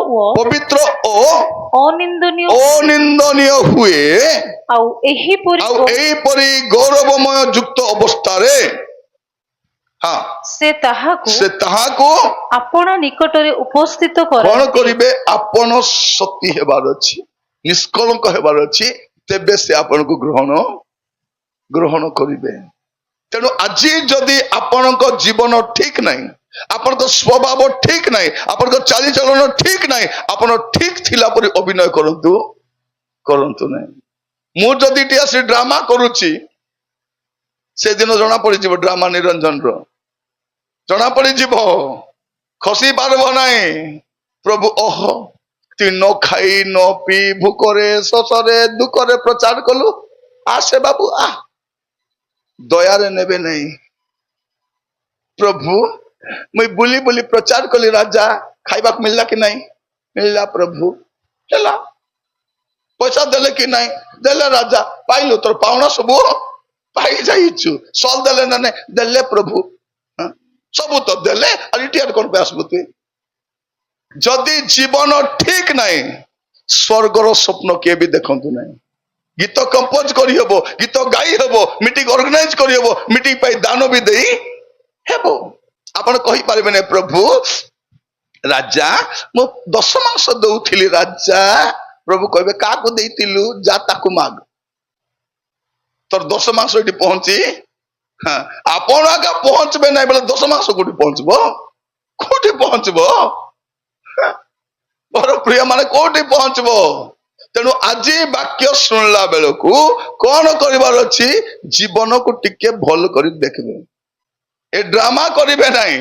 Speaker 2: ଓ ଅନିନ୍ଦନୀୟ ହୁଏ। ଆଉ ଏହିପରି ଗୌରବମୟ ଯୁକ୍ତ ଅବସ୍ଥାରେ ସେ ତାହାକୁ ଆପଣ ନିକଟରେ ଉପସ୍ଥିତ କଣ କରିବେ? ଆପଣ ସତୀ ହେବାର ଅଛି, ନିଷ୍କଳଙ୍କ ହେବାର ଅଛି, ତେବେ ସେ ଆପଣଙ୍କୁ ଗ୍ରହଣ କରିବେ। ତେଣୁ ଆଜି ଯଦି ଆପଣଙ୍କ ଜୀବନ ଠିକ ନାହିଁ, ଆପଣଙ୍କ ସ୍ୱଭାବ ଠିକ ନାହିଁ, ଆପଣଙ୍କ ଚାଲିଚଳନ ଠିକ ନାହିଁ, ଆପଣ ଠିକ ଥିଲା ପରି ଅଭିନୟ କରନ୍ତୁ
Speaker 1: କରନ୍ତୁ ନାହିଁ। ମୁଁ ଯଦି ଏଠି ଆସି ଡ୍ରାମା କରୁଛି, ସେଦିନ ଜଣା ପଡିଯିବ ଡ୍ରାମା ନିରଞ୍ଜନର, ଜଣା ପଡିଯିବ, ଖସି ପାରିବ ନାହିଁ। ପ୍ରଭୁ ଓହୋ ତୁଇ ନ ଖାଇ ନ ପିଇ ଭୋକରେ ଶୋଷରେ ଦୁଃଖରେ ପ୍ରଚାର କଲୁ, ଆସେ ବାବୁ ଆ, ଦୟାରେ ନେବେ ନାହିଁ। ପ୍ରଭୁ ମୁଇଁ ବୁଲି ବୁଲି ପ୍ରଚାର କଲି, ରାଜା ଖାଇବାକୁ ମିଳିଲା କି ନାହିଁ? ମିଳିଲା ପ୍ରଭୁ। ହେଲା, ପଇସା ଦେଲେ କି ନାହିଁ? ଦେଲେ ରାଜା। ପାଇଲୁ, ତୋର ପାଉଣା ସବୁ ପାଇ ଯାଇଛୁ। ସଲ ଦେଲେ ନା ନାହିଁ? ଦେଲେ ପ୍ରଭୁ। ସବୁ ତ ଦେଲେ, ଆଉ ରିଟାୟାର କଣ ପାଇଁ ଆସିବୁ ତୁଇ? ଯଦି ଜୀବନ ଠିକ ନାହିଁ, ସ୍ୱର୍ଗର ସ୍ୱପ୍ନ କିଏ ବି ଦେଖନ୍ତୁ ନାହିଁ। ଗୀତ କମ୍ପୋଜ କରିହେବ, ଗୀତ ଗାଇ ହେବ, ମିଟିଂ ଅର୍ଗାନାଇଜ କରିହେବ, ମିଟିଂ ପାଇଁ ଦାନ ବି ଦେଇ ହେବ। ଆପଣ କହିପାରିବେନି ପ୍ରଭୁ ରାଜା ମୁଁ 10 ମାସ ଦଉଥିଲି ରାଜା। ପ୍ରଭୁ କହିବେ କାହାକୁ ଦେଇଥିଲୁ? ଯା ତାକୁ ମାଗ। ତୋର 10 ମାସ ଏଠି ପହଞ୍ଚି, ଆପଣ ଆଗା ପହଞ୍ଚିବେ ନାହିଁ ବୋଲେ 10 ମାସ କୋଉଠି ପହଞ୍ଚିବ? କୋଉଠି ପହଞ୍ଚିବ? ମୋର ପ୍ରିୟ ମାନେ କୋଉଠି ପହଞ୍ଚିବ? ତେଣୁ ଆଜି ବାକ୍ୟ ଶୁଣିଲା ବେଳକୁ କଣ କରିବାର ଅଛି? ଜୀବନକୁ ଟିକେ ଭଲ କରି ଦେଖିବେ, ଏ ଡ୍ରାମା କରିବେ ନାହିଁ।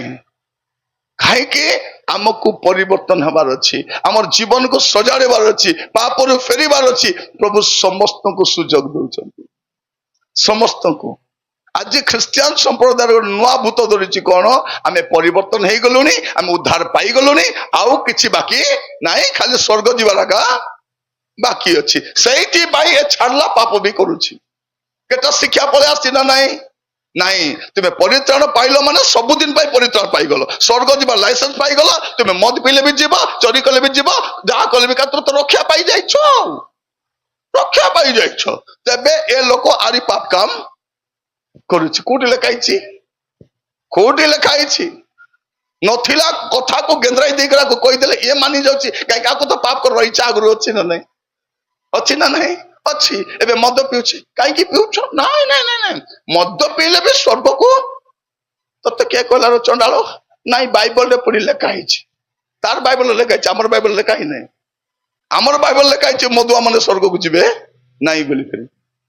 Speaker 1: କାହିଁକି? ଆମକୁ ପରିବର୍ତ୍ତନ ହେବାର ଅଛି, ଆମର ଜୀବନକୁ ସଜାଡ଼ିବାର ଅଛି, ପାପରୁ ଫେରିବାର ଅଛି। ପ୍ରଭୁ ସମସ୍ତଙ୍କୁ ସୁଯୋଗ ଦଉଛନ୍ତି, ସମସ୍ତଙ୍କୁ। ଆଜି ଖ୍ରୀଷ୍ଟିଆନ ସମ୍ପ୍ରଦାୟର ନୂଆ ଭୂତ ଧରିଛି କଣ? ଆମେ ପରିବର୍ତ୍ତନ ହେଇଗଲୁଣି, ଆମେ ଉଦ୍ଧାର ପାଇଗଲୁଣି, ଆଉ କିଛି ବାକି ନାହିଁ, ଖାଲି ସ୍ୱର୍ଗ ଯିବାର ଆକା ବାକି ଅଛି। ସେଇଥିପାଇଁ ଏ ଛାଡିଲା ପାପ ବି କରୁଛି। କେତେ ଶିକ୍ଷା ପଳେଇ ଆସିଛି ନା ନାହିଁ? ନାହିଁ। ତୁମେ ପରିତ୍ରାଣ ପାଇଲ ମାନେ ସବୁଦିନ ପାଇଁ ପରିତ୍ରାଣ ପାଇଗଲ, ସ୍ୱର୍ଗ ଯିବା ଲାଇସେନ୍ସ ପାଇଗଲ। ତୁମେ ମଦ ପିଇଲେ ବି ଯିବ, ଚୋରି କଲେ ବି ଯିବ, ଯାହା କଲେ ବି ତ ରକ୍ଷା ପାଇଯାଇଛ, ରକ୍ଷା ପାଇଯାଇଛ। ତେବେ ଏ ଲୋକ ଆରି ପାପ କାମ କରୁଛି। କୋଉଠି ଲେଖା ହେଇଛି? କୋଉଠି ଲେଖା ହେଇଛି? ନଥିଲା କଥାକୁ ଗେନ୍ଦ୍ରାଇ ଦେଇକି କହିଦେଲେ ଇଏ ମାନି ଯାଉଛି। କାହିଁକି? ଆକୁ ତ ପାପ କରିବାର ଇଚ୍ଛା ଆଗରୁ ଅଛି ନା ନାହିଁ? ଅଛି ନା ନାହିଁ? ଅଛି। ଏବେ ମଦ ପିଉଛି, କାହିଁକି ପିଉଛ? ନାଇଁ ନାଇଁ ନାଇଁ ନାଇଁ, ମଦ ପିଇଲେ ବି ସ୍ୱର୍ଗକୁ ତତେ କିଏ କହିଲା ଚଣ୍ଡାଳ? ନାଇଁ, ବାଇବଲରେ ପୁଣି ଲେଖା ହେଇଛି। ତାର ବାଇବଲରେ ଲେଖା ହେଇଛି, ଆମର ବାଇବଲ ଲେଖା ହିଁ ନାହିଁ। ଆମର ବାଇବଲ ଲେଖା ହେଇଛି ମଦୁଆ ମାନେ ସ୍ୱର୍ଗକୁ ଯିବେ ନାଇଁ ବୋଲି।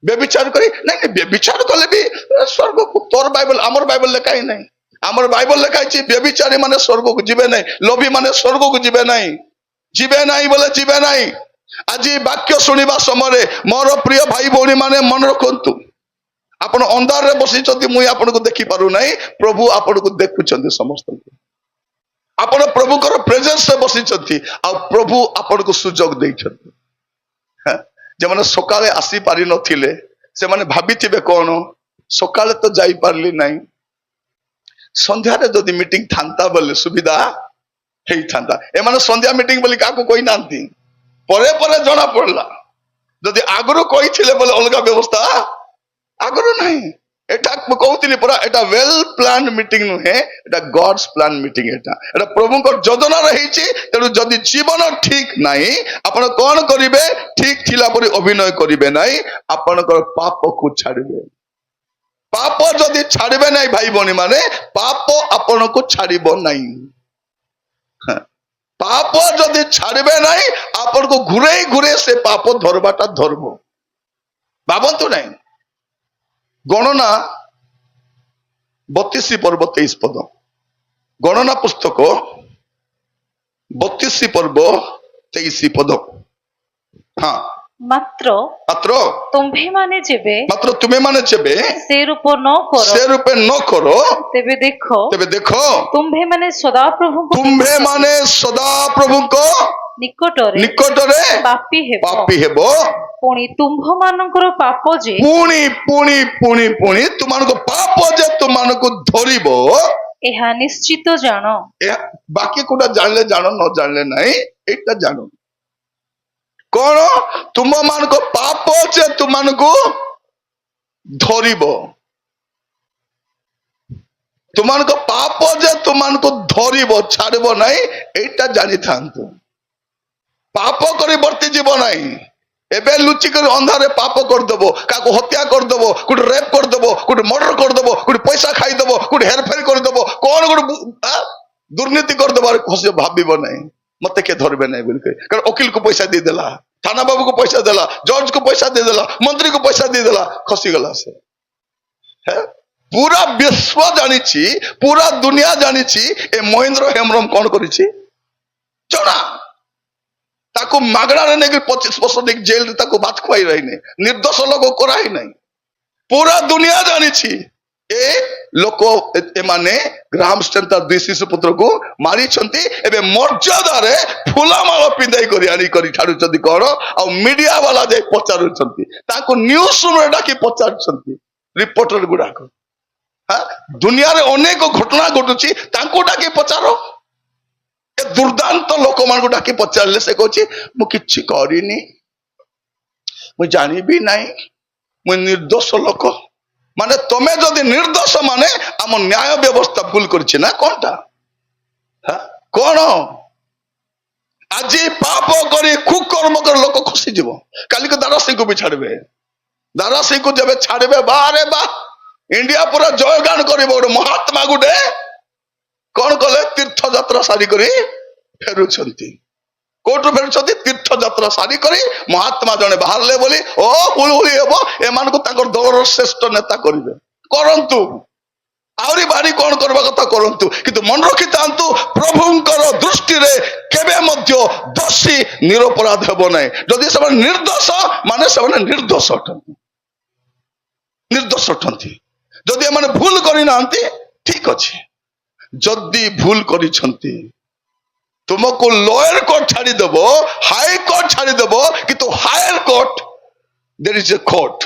Speaker 1: ବ୍ୟଭିଚାର କରି, ନାଇଁ ବ୍ୟଭିଚାର କଲେ ବି ସ୍ୱର୍ଗକୁ, ତୋର ବାଇବଲ, ଆମର ବାଇବଲ ଲେଖା ହିଁ ନାହିଁ। ଆମର ବାଇବଲ ଲେଖା ହେଇଛି ବ୍ୟଭିଚାରୀ ମାନେ ସ୍ୱର୍ଗକୁ ଯିବେ ନାହିଁ, ଲୋଭୀ ମାନେ ସ୍ୱର୍ଗକୁ ଯିବେ ନାହିଁ। ଯିବେ ନାହିଁ ବୋଲେ ଯିବେ ନାହିଁ। ଆଜି ବାକ୍ୟ ଶୁଣିବା ସମୟରେ ମୋର ପ୍ରିୟ ଭାଇ ଭଉଣୀ ମାନେ ମନେ ରଖନ୍ତୁ, ଆପଣ ଅନ୍ଧାରରେ ବସିଛନ୍ତି, ମୁଁ ଆପଣଙ୍କୁ ଦେଖି ପାରୁନାହିଁ, ପ୍ରଭୁ ଆପଣଙ୍କୁ ଦେଖୁଛନ୍ତି ସମସ୍ତଙ୍କୁ। ଆପଣ ପ୍ରଭୁଙ୍କର ପ୍ରେଜେନ୍ସରେ ବସିଛନ୍ତି, ଆଉ ପ୍ରଭୁ ଆପଣଙ୍କୁ ସୁଯୋଗ ଦେଇଛନ୍ତି। ଯେଉଁମାନେ ସକାଳେ ଆସି ପାରିନଥିଲେ ସେମାନେ ଭାବିଥିବେ କଣ, ସକାଳେ ତ ଯାଇପାରିଲି ନାହିଁ, ସନ୍ଧ୍ୟାରେ ଯଦି ମିଟିଂ ଥାନ୍ତା ବୋଲେ ସୁବିଧା ହେଇଥାନ୍ତା। ଏମାନେ ସନ୍ଧ୍ୟା ମିଟିଂ ବୋଲି କାହାକୁ କହିନାହାନ୍ତି, ପରେ ପରେ ଜଣା ପଡିଲା। ଯଦି ଆଗରୁ କହିଥିଲେ ବୋଲେ ଅଲଗା ବ୍ୟବସ୍ଥା, ଆଗରୁ ନାହିଁ। ଏଟା ମୁଁ କହୁଥିଲି ପରା, ଏଟା ୱେଲ ପ୍ଲାନ୍ ମିଟିଂ ନୁହେଁ, ଏଟା ଗଡ୍ସ ପ୍ଲାନ୍ ମିଟିଂ। ଏଟା ପ୍ରଭୁଙ୍କ ଯୋଜନାରେ ହେଇଛି। ତେଣୁ ଯଦି ଜୀବନ ଠିକ ନାହିଁ, ଆପଣ କଣ କରିବେ? ଠିକ ଥିଲା ପରି ଅଭିନୟ କରିବେ ନାହିଁ, ଆପଣଙ୍କର ପାପକୁ ଛାଡିବେ। ପାପ ଯଦି ଛାଡିବେ ନାହିଁ ଭାଇ ଭଉଣୀ ମାନେ, ପାପ ଆପଣଙ୍କୁ ଛାଡିବ ନାହିଁ। ପାପ ଯଦି ଛାଡିବେ ନାହିଁ, ଆପଣଙ୍କୁ ଘୁରେଇ ଘୁରେଇ ସେ ପାପ ଧରବାଟା ଧରବ। ଭାବନ୍ତୁ ନାହିଁ, ଗଣନା 32 ପର୍ବ 23 ପଦ, ଗଣନା ପୁସ୍ତକ 32 ପର୍ବ 23 ପଦ। ହଁ,
Speaker 2: ମାତ୍ର ତୁମ୍ଭେମାନେ ଯେବେ ସେ ରୂପ ନ କର, ତେବେ ଦେଖ ତୁମ୍ଭେମାନେ ସଦାପ୍ରଭୁଙ୍କ ନିକଟରେ ପାପୀ ହେବ। ପୁଣି ତୁମ୍ଭମାନଙ୍କର ପାପ ଯେ
Speaker 1: ତୁମମାନଙ୍କୁ ଧରିବ,
Speaker 2: ଏହା ନିଶ୍ଚିତ ଜାଣ।
Speaker 1: ବାକି କୋଉଟା ଜାଣିଲେ ଜାଣ, ନ ଜାଣିଲେ ନାହିଁ, ଏଇଟା ଜାଣ। କଣ? ତୁମମାନଙ୍କ ପାପ ଯେ ତୁମମାନଙ୍କୁ ଧରିବ, ତୁମମାନଙ୍କ ପାପ ଯେ ତୁମମାନଙ୍କୁ ଧରିବ, ଛାଡିବ ନାହିଁ, ଏଇଟା ଜାଣିଥାନ୍ତୁ। ପାପ କରି ବର୍ତ୍ତି ଯିବ ନାହିଁ। ଏବେ ଲୁଚିକରି ଅନ୍ଧାରେ ପାପ କରିଦବ, କାହାକୁ ହତ୍ୟା କରିଦବ, କୋଉଠି ରେପ୍ କରିଦବ, କୋଉଠି ମର୍ଡର କରିଦବ, କୋଉଠି ପଇସା ଖାଇଦବ, କୋଉଠି ହେରଫେର କରିଦବ, କଣ ଗୋଟେ ଦୁର୍ନୀତି କରିଦବ, ଭାବିବ ନାହିଁ ମତେ କିଏ ଧରିବେ ନାହିଁ ବୋଲି। କାରଣ ଓକିଲକୁ ପଇସା ଦେଇଦେଲା, थाना बाबू को पैसा देला, जज को पैसा दे देला, मंत्री को पैसा दे देला, खसी गला से है। पूरा विश्व जानी, पूरा दुनिया जानी ए महेंद्र हेम्ब्रम कौन करिछि जना। ताको मागणा रे नेकी 25 वर्ष देख जेल रे ताको भात खुआई रही नहीं, निर्दोष लोग कराई नहीं, पूरा दुनिया जानी ए लोक एमाने ग्राहम स्टेन तार 2 शिशु पुत्र को मारी छंती। एबे मर्यादा रे फुलामाल पिंदाई करी आनी करी छाडु छंती कोन आ मीडिया वाला जे पचारु छंती, ताको न्यूज रूम रे डाकी पचारु छंती रिपोर्टर गुडा को। हां दुनिया रे अनेक घटना घटुची, ताको डाकी पचारो। ए दुर्दांत लोक मान को डाकी पचारले से कहछि मु किछि करिनी, मु जानि भी नाही, मु निर्दोष लोक। माने तमे जदि निर्दोष माने आम न्याय व्यवस्था भूल करछि ना कोनटा। हां कोन आज पाप करी कुकर्म कर लोक खुशी जीव, काली को दारा सिंह को भी छाड़बे, दारा सिंह को जब छाड़बे बारे बा इंडिया पूरा जयगान करिबो। गोटे महात्मा गुटे कौन कले तीर्थ यात्रा सारी करी फेरुछंती, कोटु फेरुछंती तीर्थ यात्रा सारी करी महात्मा जने बाहरले बोली ओ हुलहुली हेबो, एमान को ताकर दलर श्रेष्ठ नेता करिवे करंतु, आउरी बारी कौन करबा कथा करंतु, किंतु मन रखि तांतु प्रभुंकर दृष्टि रे केबे मध्य दोषी निरपराध हेबो नै। जदि सब निर्दोष माने सब निर्दोष अटंती, निर्दोष अटंती। जदि एमाने भूल करि नांती ठीक अछि, जदि भूल करिछंती तुमको लोअर कोर्ट छाड़ी देबो, हाई कोर्ट छाड़ी देबो, किंतु higher court there is a court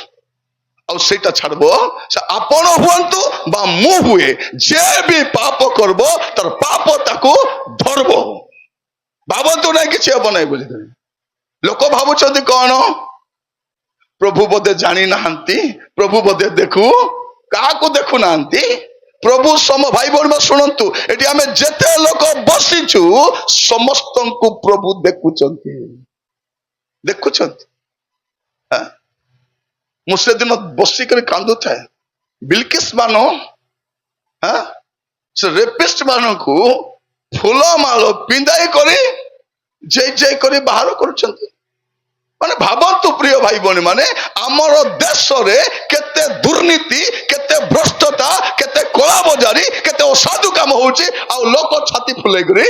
Speaker 1: और सेटा छाड़बो से आपण हुअंतु बा मु हुए, जे भी पाप करबो तर पाप ताको धरबो। भाबंतु नै किछि हेबो नै बोली लोक भाबुछंती कोन प्रभु बोधे जानी नाहंती, प्रभु बोधे देखु काको देखु नाहंती। प्रभु सम भाई बहन शुणु, एटी आमे जेते लोक बसीचु समस्त को प्रभु देखुचंती, देखुचंती। हां मुसे दिन बसी कर कांदु थाए बिल्किस मानो, हां से रेपिस्ट मानो को फूल माल पिंदाई करी जय जय करी बाहर करूचंती। माने भाबंतु प्रिय भाई बहन माने आमर देश रे केते दुर्नीति, केते भ्रष्टता, केते कला बजारी, केते असाधु काम होउची आ लोक छाती फुलै करी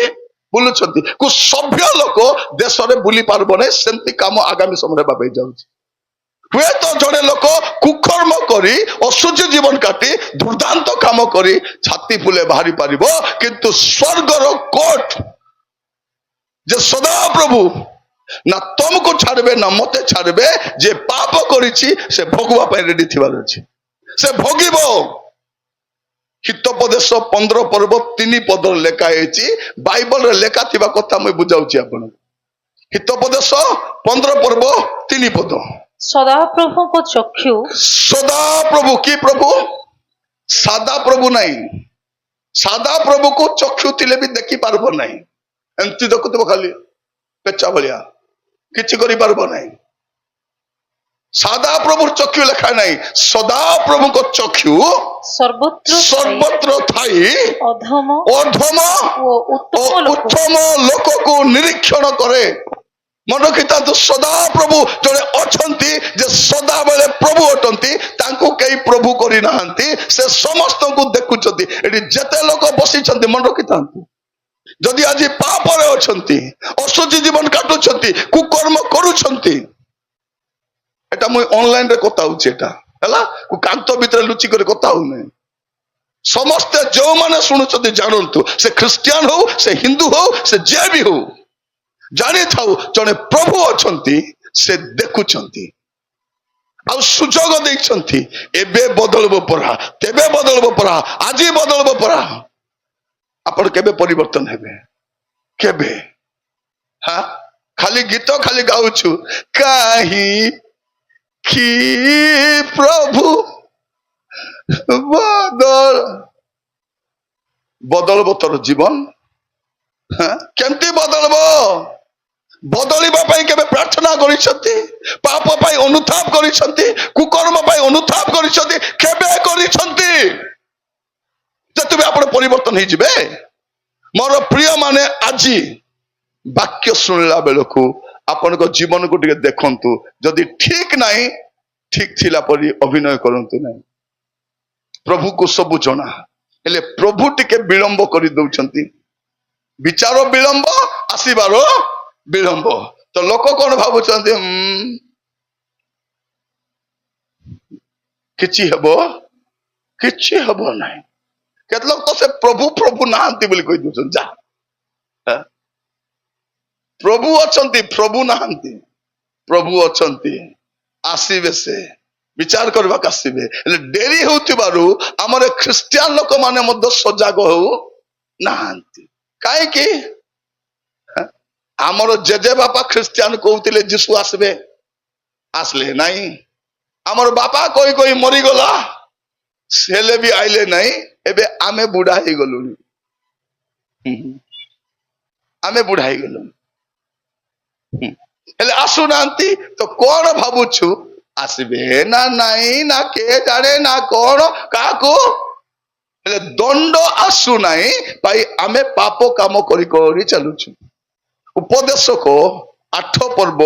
Speaker 1: बुलुछंती। को सभ्य लोक देश रे बुली पारबो नै, सेंती काम आगामी समय बाबे जाउची। हुए तो जड़े लोक कुकर्म करी असुच जीवन काटी दुर्दांत काम करी छाती फुले बाहरी पारिबो, किंतु स्वर्गर कोर्ट जे सदा प्रभु ना तुमको छाड़बे ना मते छाड़बे, जे पाप करिछि से भोगवा पे रेडी थिबार अछि, से भोगिबो। हितोपदेश 15 पर्व 3 पद लेखा हेछि, बाइबल रे लेखा थिबा कथा मैं बुझाउछि आपन। हितोपदेश 15 पर्व 3 पद।
Speaker 2: सदा प्रभु को चक्षु,
Speaker 1: सदा प्रभु की प्रभु सादा प्रभु नहीं, सादा प्रभु को चक्षु थिले भी देखि पारबो नहीं, एंती देखुतबो खाली पेचा भलिया किछि करि पारबो नहीं। सादा प्रभु चक्षु लेखा नहीं, सदा प्रभु को चक्षु सर्वत्र थाई
Speaker 2: अधम
Speaker 1: अधम
Speaker 2: ओ
Speaker 1: उत्तम लोक को निरीक्षण करे। मन रखिता तो सदा प्रभु जड़े अछंती जे सदा बेले प्रभु अटंती, तांको कई प्रभु करि नाहंती, से समस्त को देखुचंती। एटी जेते लोक बसी छंती मन रखितांती, जदि आज पाप रे अछंती, असुचि जीवन काटुछंती, कुकर्म करूछंती, एटा मुई ऑनलाइन रे कथा होछि, एटा हला को कांतो भितर लुचि करे कथा हो नै। समस्त जो माने सुनुछंती जानंतु, से क्रिश्चियन हो, से हिंदू हो, से जे भी हो, जानी थाउ जने प्रभु अछंती, से देखुछंती आ सुजोग दैछंती। एबे बदलबो परा, तेबे बदलबो परा, आजि बदलबो परा। आपण केबे परिवर्तन हेबे केबे? हां खाली गीत खाली गाउछु काहे कि प्रभु बदलबो तोर जीवन। हां केमती बदलबो? बदलिबा पई केबे प्रार्थना करिसथि, पाप पई अनुताप करिसथि, कुकर्म पई अनुताप करिसथि, केबे करिसथि जे तुबे आपण परिवर्तन हो जिबे? मोर प्रिय माने आज वाक्य सुनला बेलकु ଆପଣଙ୍କ ଜୀବନକୁ ଟିକେ ଦେଖନ୍ତୁ, ଯଦି ଠିକ ନାହିଁ ଠିକ ଥିଲା ପରି ଅଭିନୟ କରନ୍ତୁ ନାହିଁ। ପ୍ରଭୁକୁ ସବୁ ଜଣା, ହେଲେ ପ୍ରଭୁ ଟିକେ ବିଳମ୍ବ କରି ଦଉଛନ୍ତି। ବିଚାର ବିଳମ୍ବ, ଆସିବାର ବିଳମ୍ବ। ତ ଲୋକ କଣ ଭାବୁଛନ୍ତି, କିଛି ହେବ, କିଛି ହେବ ନାହିଁ। କେତେ ଲୋକ ତ ସେ ପ୍ରଭୁ ପ୍ରଭୁ ନାହାନ୍ତି ବୋଲି କହି ଦଉଛନ୍ତି। ଯା, ପ୍ରଭୁ ଅଛନ୍ତି, ପ୍ରଭୁ ନାହାନ୍ତି। ପ୍ରଭୁ ଅଛନ୍ତି, ଆସିବେ, ସେ ବିଚାର କରିବାକୁ ଆସିବେ। ହେଲେ ଡେରି ହେଉଥିବାରୁ ଆମର ଖ୍ରୀଷ୍ଟିଆନ ଲୋକମାନେ ମଧ୍ୟ ସଜାଗ ହେଉ ନାହାନ୍ତି। କାହିଁକି? ଆମର ଜେଜେ ବାପା ଖ୍ରୀଷ୍ଟିଆନ କହୁଥିଲେ ଯୀଶୁ ଆସିବେ, ଆସିଲେ ନାହିଁ। ଆମର ବାପା କହି କହି ମରିଗଲା, ହେଲେ ବି ଆଇଲେ ନାହିଁ। ଏବେ ଆମେ ବୁଢା ହେଇଗଲୁଣି, ଆମେ ବୁଢା ହେଇଗଲୁଣି, ହେଲେ ଆସୁନାହାନ୍ତି। ତ କଣ ଭାବୁଛୁ, ଆସିବେ ନା ନାହିଁ, ନା କେ ଜାଣେ, ନା କଣ କାହାକୁ। ହେଲେ ଦଣ୍ଡ ଆସୁନାହିଁ ଭାଇ, ଆମେ ପାପ କାମ କରି କରି ଚାଲୁଛୁ। ଉପଦେଶକ 8 ପର୍ବ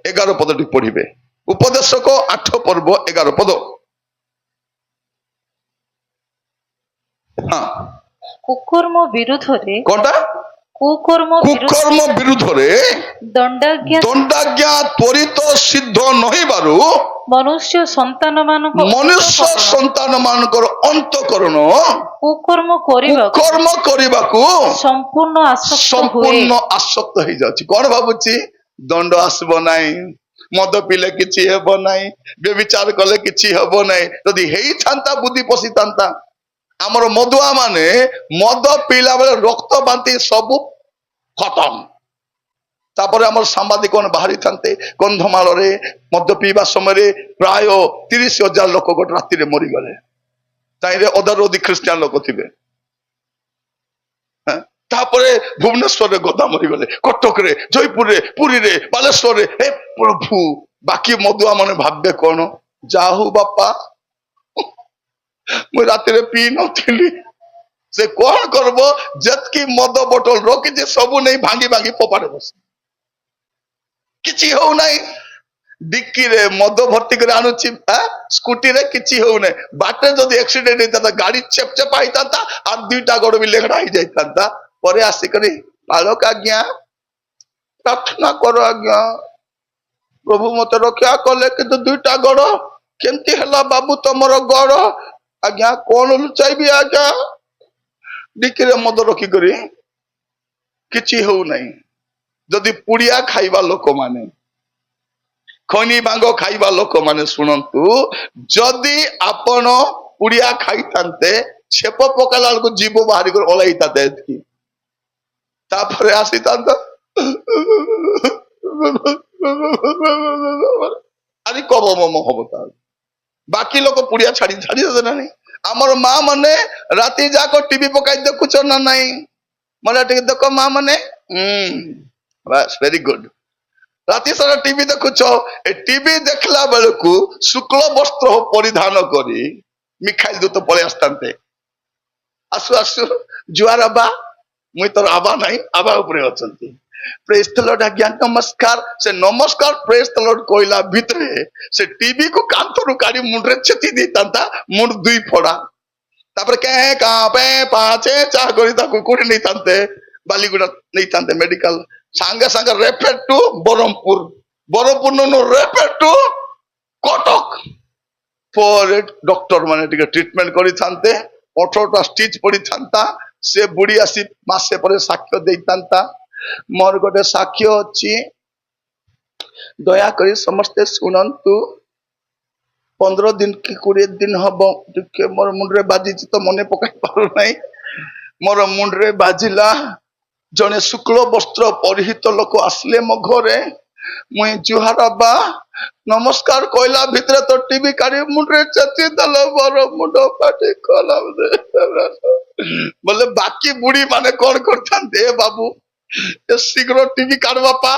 Speaker 1: 11 ପଦଟି ପଢିବେ। ଉପଦେଶକ 8 ପର୍ବ 11 ପଦ। ହଁ,
Speaker 2: କୁକର୍ମ ବିରୁଦ୍ଧରେ,
Speaker 1: କଣଟା?
Speaker 2: କୁକର୍ମ
Speaker 1: କୁକର୍ମ ବିରୁଦ୍ଧରେ
Speaker 2: ଦଣ୍ଡାଜ୍ଞା
Speaker 1: ଦଣ୍ଡାଜ୍ଞା ତ୍ୱରିତ ସିଦ୍ଧ ନହେବାରୁ
Speaker 2: ମନୁଷ୍ୟ ସନ୍ତାନ
Speaker 1: ମନୁଷ୍ୟ ସନ୍ତାନ ମାନଙ୍କର ଅନ୍ତଃକରଣ
Speaker 2: କୁକର୍ମ
Speaker 1: କରିବାକୁ
Speaker 2: ସମ୍ପୂର୍ଣ୍ଣ
Speaker 1: ଆସକ୍ତ ହେଇଯାଉଛି। କଣ ଭାବୁଛି, ଦଣ୍ଡ ଆସିବ ନାହିଁ, ମଦ ପିଇଲେ କିଛି ହେବ ନାହିଁ, ବ୍ୟଭିଚାର କଲେ କିଛି ହେବ ନାହିଁ। ଯଦି ହେଇଥାନ୍ତା, ବୁଦ୍ଧି ପଶିଥାନ୍ତା। ଆମର ମଦୁଆ ମାନେ ମଦ ପିଇଲା ବେଳେ ରକ୍ତ ବାନ୍ତି ସବୁ ଖତମ। ତାପରେ ଆମର ସାମ୍ବାଦିକ ବାହାରିଥାନ୍ତେ, କନ୍ଧମାଳରେ ମଦ ପିଇବା ସମୟରେ ପ୍ରାୟ 30,000 ଲୋକ ଗୋଟେ ରାତିରେ ମରିଗଲେ। ତାଇରେ ଅଧାରୁ ଅଧିକ ଖ୍ରୀଷ୍ଟିଆନ ଲୋକ ଥିବେ। ତାପରେ ଭୁବନେଶ୍ୱରରେ ଗଦା ମରିଗଲେ, କଟକରେ, ଜୟପୁରରେ, ପୁରୀରେ, ବାଲେଶ୍ୱରରେ। ହେ ପ୍ରଭୁ, ବାକି ମଦୁଆ ମାନେ ଭାବିବେ କଣ, ଯାହା ହଉ ବାପା ମୁଁ ରାତିରେ ପିଇ ନଥିଲି। ସେ କଣ କରବ, ଯେତିକି ମଦ ବୋଟଲ ରଖିଛି ସବୁ ନେଇ ଭାଙ୍ଗି ଭାଙ୍ଗି ଫୋପାଡେ ବସ। କିଛି ହଉନାହିଁ, ଡିକିରେ ମଦ ଭର୍ତ୍ତି କରି ଆଣୁଛି, ସ୍କୁଟିରେ କିଛି ହଉନାହିଁ। ବାଟରେ ଯଦି ଆକ୍ସିଡେଣ୍ଟ ହେଇଥାନ୍ତା, ଗାଡି ଚେପ ଚେପା ହେଇଥାନ୍ତା, ଆଉ 2ଟା ଗୋଡ ବି ଲେଖଡା ହେଇଯାଇଥାନ୍ତା। ପରେ ଆସିକରି, ବାଳକ ଆଜ୍ଞା ପ୍ରାର୍ଥନା କର ଆଜ୍ଞା, ପ୍ରଭୁ ମତେ ରକ୍ଷା କଲେ, କିନ୍ତୁ 2ଟା ଗୋଡ କେମିତି ହେଲା ବାବୁ ତମର ଗୋଡ? ଆଜ୍ଞା କଣ ଲୁଚାଇବି ଆଜ୍ଞା, ଡିକିରେ ମଦ ରଖିକରି କିଛି ହଉନାହିଁ। ଯଦି ପୁଡିଆ ଖାଇବା ଲୋକମାନେ, ଖନି ଭାଙ୍ଗ ଖାଇବା ଲୋକମାନେ ଶୁଣନ୍ତୁ, ଯଦି ଆପଣ ପୁଡିଆ ଖାଇଥାନ୍ତେ, ଛେପ ପକାଇଲା ବେଳକୁ ଜୀବ ବାହାରିକରି ଓହ୍ଲାଇଥାନ୍ତେ ଏତିକି, ତାପରେ ଆସିଥାନ୍ତା ଆଜି କବ ମମ ହବ। ତାର ବାକି ଲୋକ ପୁଡିଆ ଛାଡି ଦେବେ ନା ନାଇଁ। ଆମର ମା ମାନେ ରାତି ଯାକ ଟିଭି ପକାଇ ଦେଖୁଛ ନା ନାଇଁ? ମାନେ ଟିକେ ଦେଖ ମା ମାନେ, ଭେରି ଗୁଡ। ରାତି ସାରା ଟିଭି ଦେଖୁଛ। ଏ ଟିଭି ଦେଖିଲା ବେଳକୁ ଶୁକ୍ଳ ବସ୍ତ୍ର ପରିଧାନ କରି ମିଖାଇଲ ଦୂତ ପଳେଇ ଆସିଥାନ୍ତେ। ଆସୁ ଆସୁ ଜୁଆର ଆବା, ମୁଇଁ ତୋର ଆବା ନାହିଁ, ଆବା ଉପରେ ଅଛନ୍ତି। ପ୍ରେଜ ଦ ଲର୍ଡ ଆଜ୍ଞା ନମସ୍କାର। ସେ ନମସ୍କାର ପ୍ରେଜ ଦ ଲର୍ଡ କହିଲା ଭିତରେ ସେ ଟିଭି କୁ କାନ୍ଥରୁ କାଢି ମୁଣ୍ଡରେ ଛେଚି ଦେଇଥାନ୍ତା, ମୁଣ୍ଡ 2 ଫଡା। ତାପରେ କେ କା ପେ ପାଞ୍ଚେ ଚାହା କରି ତାକୁ କୋଉଠି ନେଇଥାନ୍ତେ, ବାଲିଗୁଡା ନେଇଥାନ୍ତେ ମେଡିକାଲ। ସାଙ୍ଗେ ସାଙ୍ଗେ refer to Brahmapur, Brahmapur refer to Cuttack. ପରେ ଡକ୍ଟର ମାନେ ଟିକେ ଟ୍ରିଟମେଣ୍ଟ କରିଥାନ୍ତେ, 18ଟା ଷ୍ଟିଚ ପଡିଥାନ୍ତା। ସେ ବୁଢୀ ଆସି ମାସେ ପରେ ସାକ୍ଷ୍ୟ ଦେଇଥାନ୍ତା, ମୋର ଗୋଟେ ସାକ୍ଷ୍ୟ ଅଛି, ଦୟାକରି ସମସ୍ତେ ଶୁଣନ୍ତୁ। 15 ଦିନ କି 20 ଦିନ ହବ, ଟିକେ ମୋର ମୁଣ୍ଡରେ ବାଜିଛି ତ ମନେ ପକାଇ ପାରୁନାହିଁ। ମୋର ମୁଣ୍ଡରେ ବାଜିଲା, ଜଣେ ଶୁକ୍ଳ ବସ୍ତ୍ର ପରିହିତ ଲୋକ ଆସିଲେ ମୋ ଘରେ। ମୁଇଁ ଜୁହାର ବା ନମସ୍କାର କହିଲା ଭିତରେ ତ ଟିଭି କାଢି ମୁଣ୍ଡରେ ଚେଚି ଦେଲ, ମୋର ମୁଣ୍ଡ ପାଟି କଲା। ବୋଲେ ବାକି ବୁଢୀ ମାନେ କଣ କରିଥାନ୍ତେ, ଏ ବାବୁ ଏ ଶୀଘ୍ର ଟିଭି କାଢ ବାପା,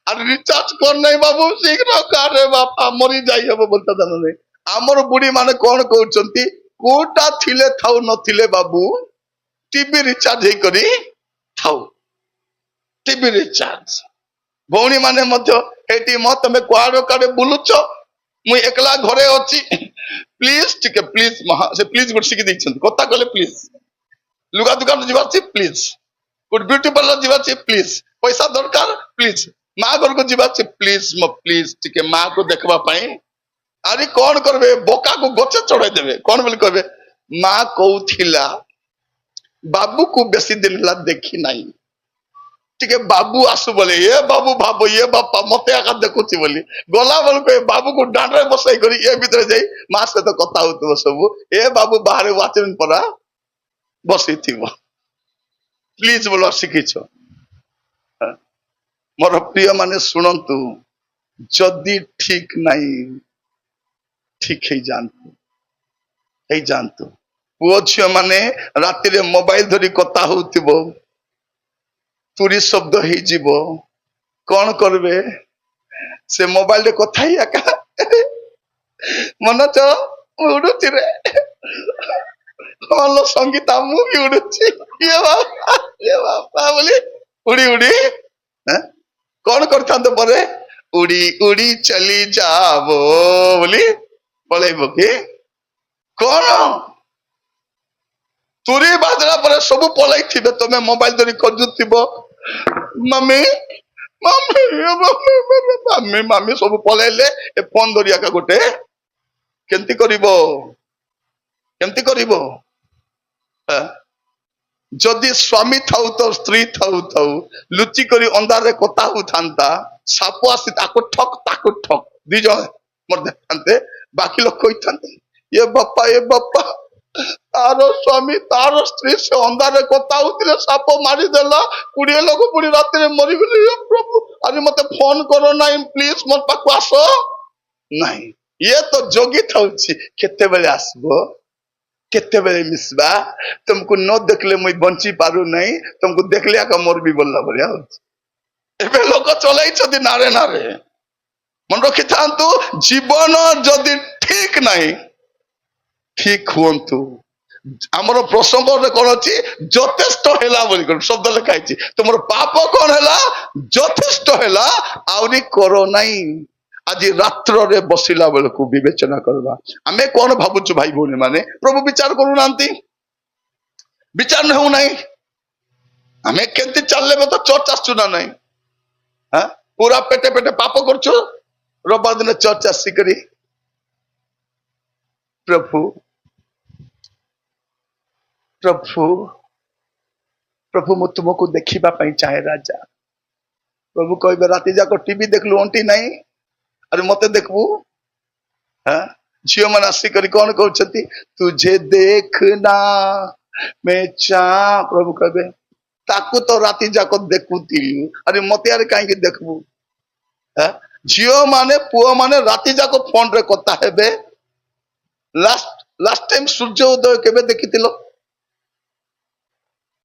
Speaker 1: আর রিচার্জ কর নাই বাবু, শীঘ্র কারে বাপା মରି ଯାଇ ହବ ବୋଲତା ନାଇଁ। ଆମର ବୁଢୀ ମାନେ କଣ କହୁଛନ୍ତି, କୋଉଟା ଥିଲେ ଥାଉ ନଥିଲେ ବାବୁ, ଟିଭି ରିଚାର୍ଜ ହେଇକରି ଥାଉ, ଟିଭି ରିଚାର୍ଜ। ଭଉଣୀ ମାନେ ମଧ୍ୟ ଏଠି ମ ତମେ କୁଆଡେ କୁଆଡେ ବୁଲୁଛ, ମୁଁ ଏକଲା ଘରେ ଅଛି, ପ୍ଲିଜ ଟିକେ ପ୍ଲିଜ ସେ ପ୍ଲିଜ ଗୋଟେ ଶିଖି ଦେଇଛନ୍ତି, କଥା କହିଲେ ପ୍ଲିଜ, ଲୁଗା ଦୋକାନ ଯିବାର ଅଛି ପ୍ଲିଜ, ଗୋଟେ ବ୍ୟୁଟି ପାର୍ଲର ଯିବାର ଅଛି ପ୍ଲିଜ, ପଇସା ଦରକାର ପ୍ଲିଜ, ମା ଘରକୁ ଯିବାର ଅଛି ପ୍ଲିଜ, ମୋ ପ୍ଲିଜ ଟିକେ ମା କୁ ଦେଖିବା ପାଇଁ। ଆରେ କଣ କରିବେ, ବୋକାକୁ ଗଛ ଚଢାଇ ଦେବେ, କଣ ବୋଲି କହିବେ, ମା କହୁଥିଲା ବାବୁକୁ ବେଶୀ ଦିନ ହେଲା ଦେଖି ନାହିଁ, ଟିକେ ବାବୁ ଆସୁ ବୋଲେ, ଏ ବାବୁ ଭାବ ଏ ବାପା ମତେ ଆକା ଦେଖୁଛି ବୋଲି ଗଲା ବେଳକୁ ଏ ବାବୁକୁ ଦାଣ୍ଡରେ ବସାଇ କରି ଏ ଭିତରେ ଯାଇ ମା ସହିତ କଥା ହଉଥିବ ସବୁ, ଏ ବାବୁ ବାହାରେ ୱାଚମ୍ୟାନ ପରା ବସିଥିବ, ପ୍ଲିଜ ବୋଲ ଶିଖିଛ। ମୋର ପ୍ରିୟ ମାନେ ଶୁଣନ୍ତୁ, ଯଦି ଠିକ ନାହିଁ ଠିକ ହେଇଯାଆନ୍ତୁ। ପୁଅ ଝିଅ ମାନେ ରାତିରେ ମୋବାଇଲ ଧରି କଥା ହଉଥିବ, ତୁରୀ ଶବ୍ଦ ହେଇଯିବ, କଣ କରିବେ, ସେ ମୋବାଇଲରେ କଥା ହିଁ ଏକା ମନୋଜ ମୁଁ ଉଡୁଛି ରେ, ଭଲ ସଙ୍ଗୀତା ମୁଁ ବି ଉଡୁଛି, ଇଏ ବାପା ବୋଲି ଉଡି ଉଡି କଣ କରିଥାନ୍ତ ପରେ, ଉଡି ଉଡି ଚଲି ଯାବ ବୋଲି ପଳେଇବ କି କଣ, ତୁରୀ ବାଜିଲା ପରେ ସବୁ ପଳେଇଥିବେ, ତମେ ମୋବାଇଲ ଧରି ଖୋଜୁଥିବ, ମମି ମମି ମମି ମମି ସବୁ ପଳେଇଲେ, ଏ ଫୋନ ଧରି ଏକା ଗୋଟେ କେମିତି କରିବ ଯଦି ସ୍ୱାମୀ ଥାଉ ତ ସ୍ତ୍ରୀ ଥାଉ ଲୁଚି କରି ଅନ୍ଧାରରେ କଥା ହଉଥାନ୍ତା, ସାପ ଆସି ତାକୁ ଠକ୍ ଦି ଜଣ ମୋର ଦେଖାନ୍ତେ, ବାକି ଲୋକ କହିଥାନ୍ତେ ଏ ବାପା ତାର ସ୍ୱାମୀ ତାର ସ୍ତ୍ରୀ ସେ ଅନ୍ଧାରରେ କଥା ହଉଥିଲେ, ସାପ ମାରିଦେଲା, 20 ଲୋକ ପୁଣି ରାତିରେ ମରିଗଲେ, ପ୍ରଭୁ ଆଜି ମତେ ଫୋନ କର ନାହିଁ ପ୍ଲିଜ, ମୋ ପାଖକୁ ଆସ ନାହିଁ, ଇଏ ତ ଜଗି ଥାଉଛି କେତେବେଳେ ଆସିବ, କେତେବେଳେ ମିଶବା, ତୁମକୁ ନ ଦେଖିଲେ ମୁଇଁ ବଞ୍ଚି ପାରୁ ନାହିଁ, ତୁମକୁ ଦେଖିଲେ ଆକା ମୋର ବି ବୋଲଲା ଭଳିଆ ହଉଛି। ଏବେ ଲୋକ ଚଲେଇଛନ୍ତି ନାରେ ମନେ ରଖିଥାନ୍ତୁ, ଜୀବନ ଯଦି ଠିକ ନାହିଁ ଠିକ ହୁଅନ୍ତୁ। ଆମର ପ୍ରସଙ୍ଗରେ କଣ ଅଛି, ଯଥେଷ୍ଟ ହେଲା ବୋଲି ଶବ୍ଦ ଲେଖା ହେଇଛି, ତୁମର ପାପ କଣ ହେଲା, ଯଥେଷ୍ଟ ହେଲା, ଆହୁରି କର ନାହିଁ। ଆଜି ରାତ୍ରରେ ବସିଲା ବେଳକୁ ବିବେଚନା କରିବା, ଆମେ କଣ ଭାବୁଛୁ ଭାଇ ଭଉଣୀ ମାନେ, ପ୍ରଭୁ ବିଚାର କରୁନାହାନ୍ତି, ବିଚାର ହେଉନାହିଁ, ଆମେ କେମିତି ଚାଲିଲେ ତ ଚର୍ଚ୍ଚ ଆସୁଛୁ ନା ନାହିଁ, ପୁରା ପେଟେ ପାପ କରୁଛୁ, ରବିବାର ଦିନ ଚର୍ଚ୍ଚ ଆସିକରି ପ୍ରଭୁ ମୁଁ ତୁମକୁ ଦେଖିବା ପାଇଁ ଚାହେଁ ରାଜା, ପ୍ରଭୁ କହିବେ ରାତି ଯାକ ଟିଭି ଦେଖିଲୁ ଅଣ୍ଟି ନାହିଁ, ଆରେ ମତେ ଦେଖବୁ, ଝିଅ ମାନେ ଆସିକରି କଣ କହୁଛନ୍ତି, ତୁଝେ ଦେଖନା ମେ ଚାଁ, ପ୍ରଭୁ କହିବେ ତାକୁ ତ ରାତି ଯାକ ଦେଖୁଥିଲୁ, ଆରେ ମତେ ଆରେ କାହିଁକି ଦେଖବୁ। ଝିଅ ମାନେ ପୁଅ ମାନେ ରାତି ଯାକ ଫୋନ ରେ କଥା ହେବେ, ଲାଷ୍ଟ ଟାଇମ ସୂର୍ଯ୍ୟ ଉଦୟ କେବେ ଦେଖିଥିଲ,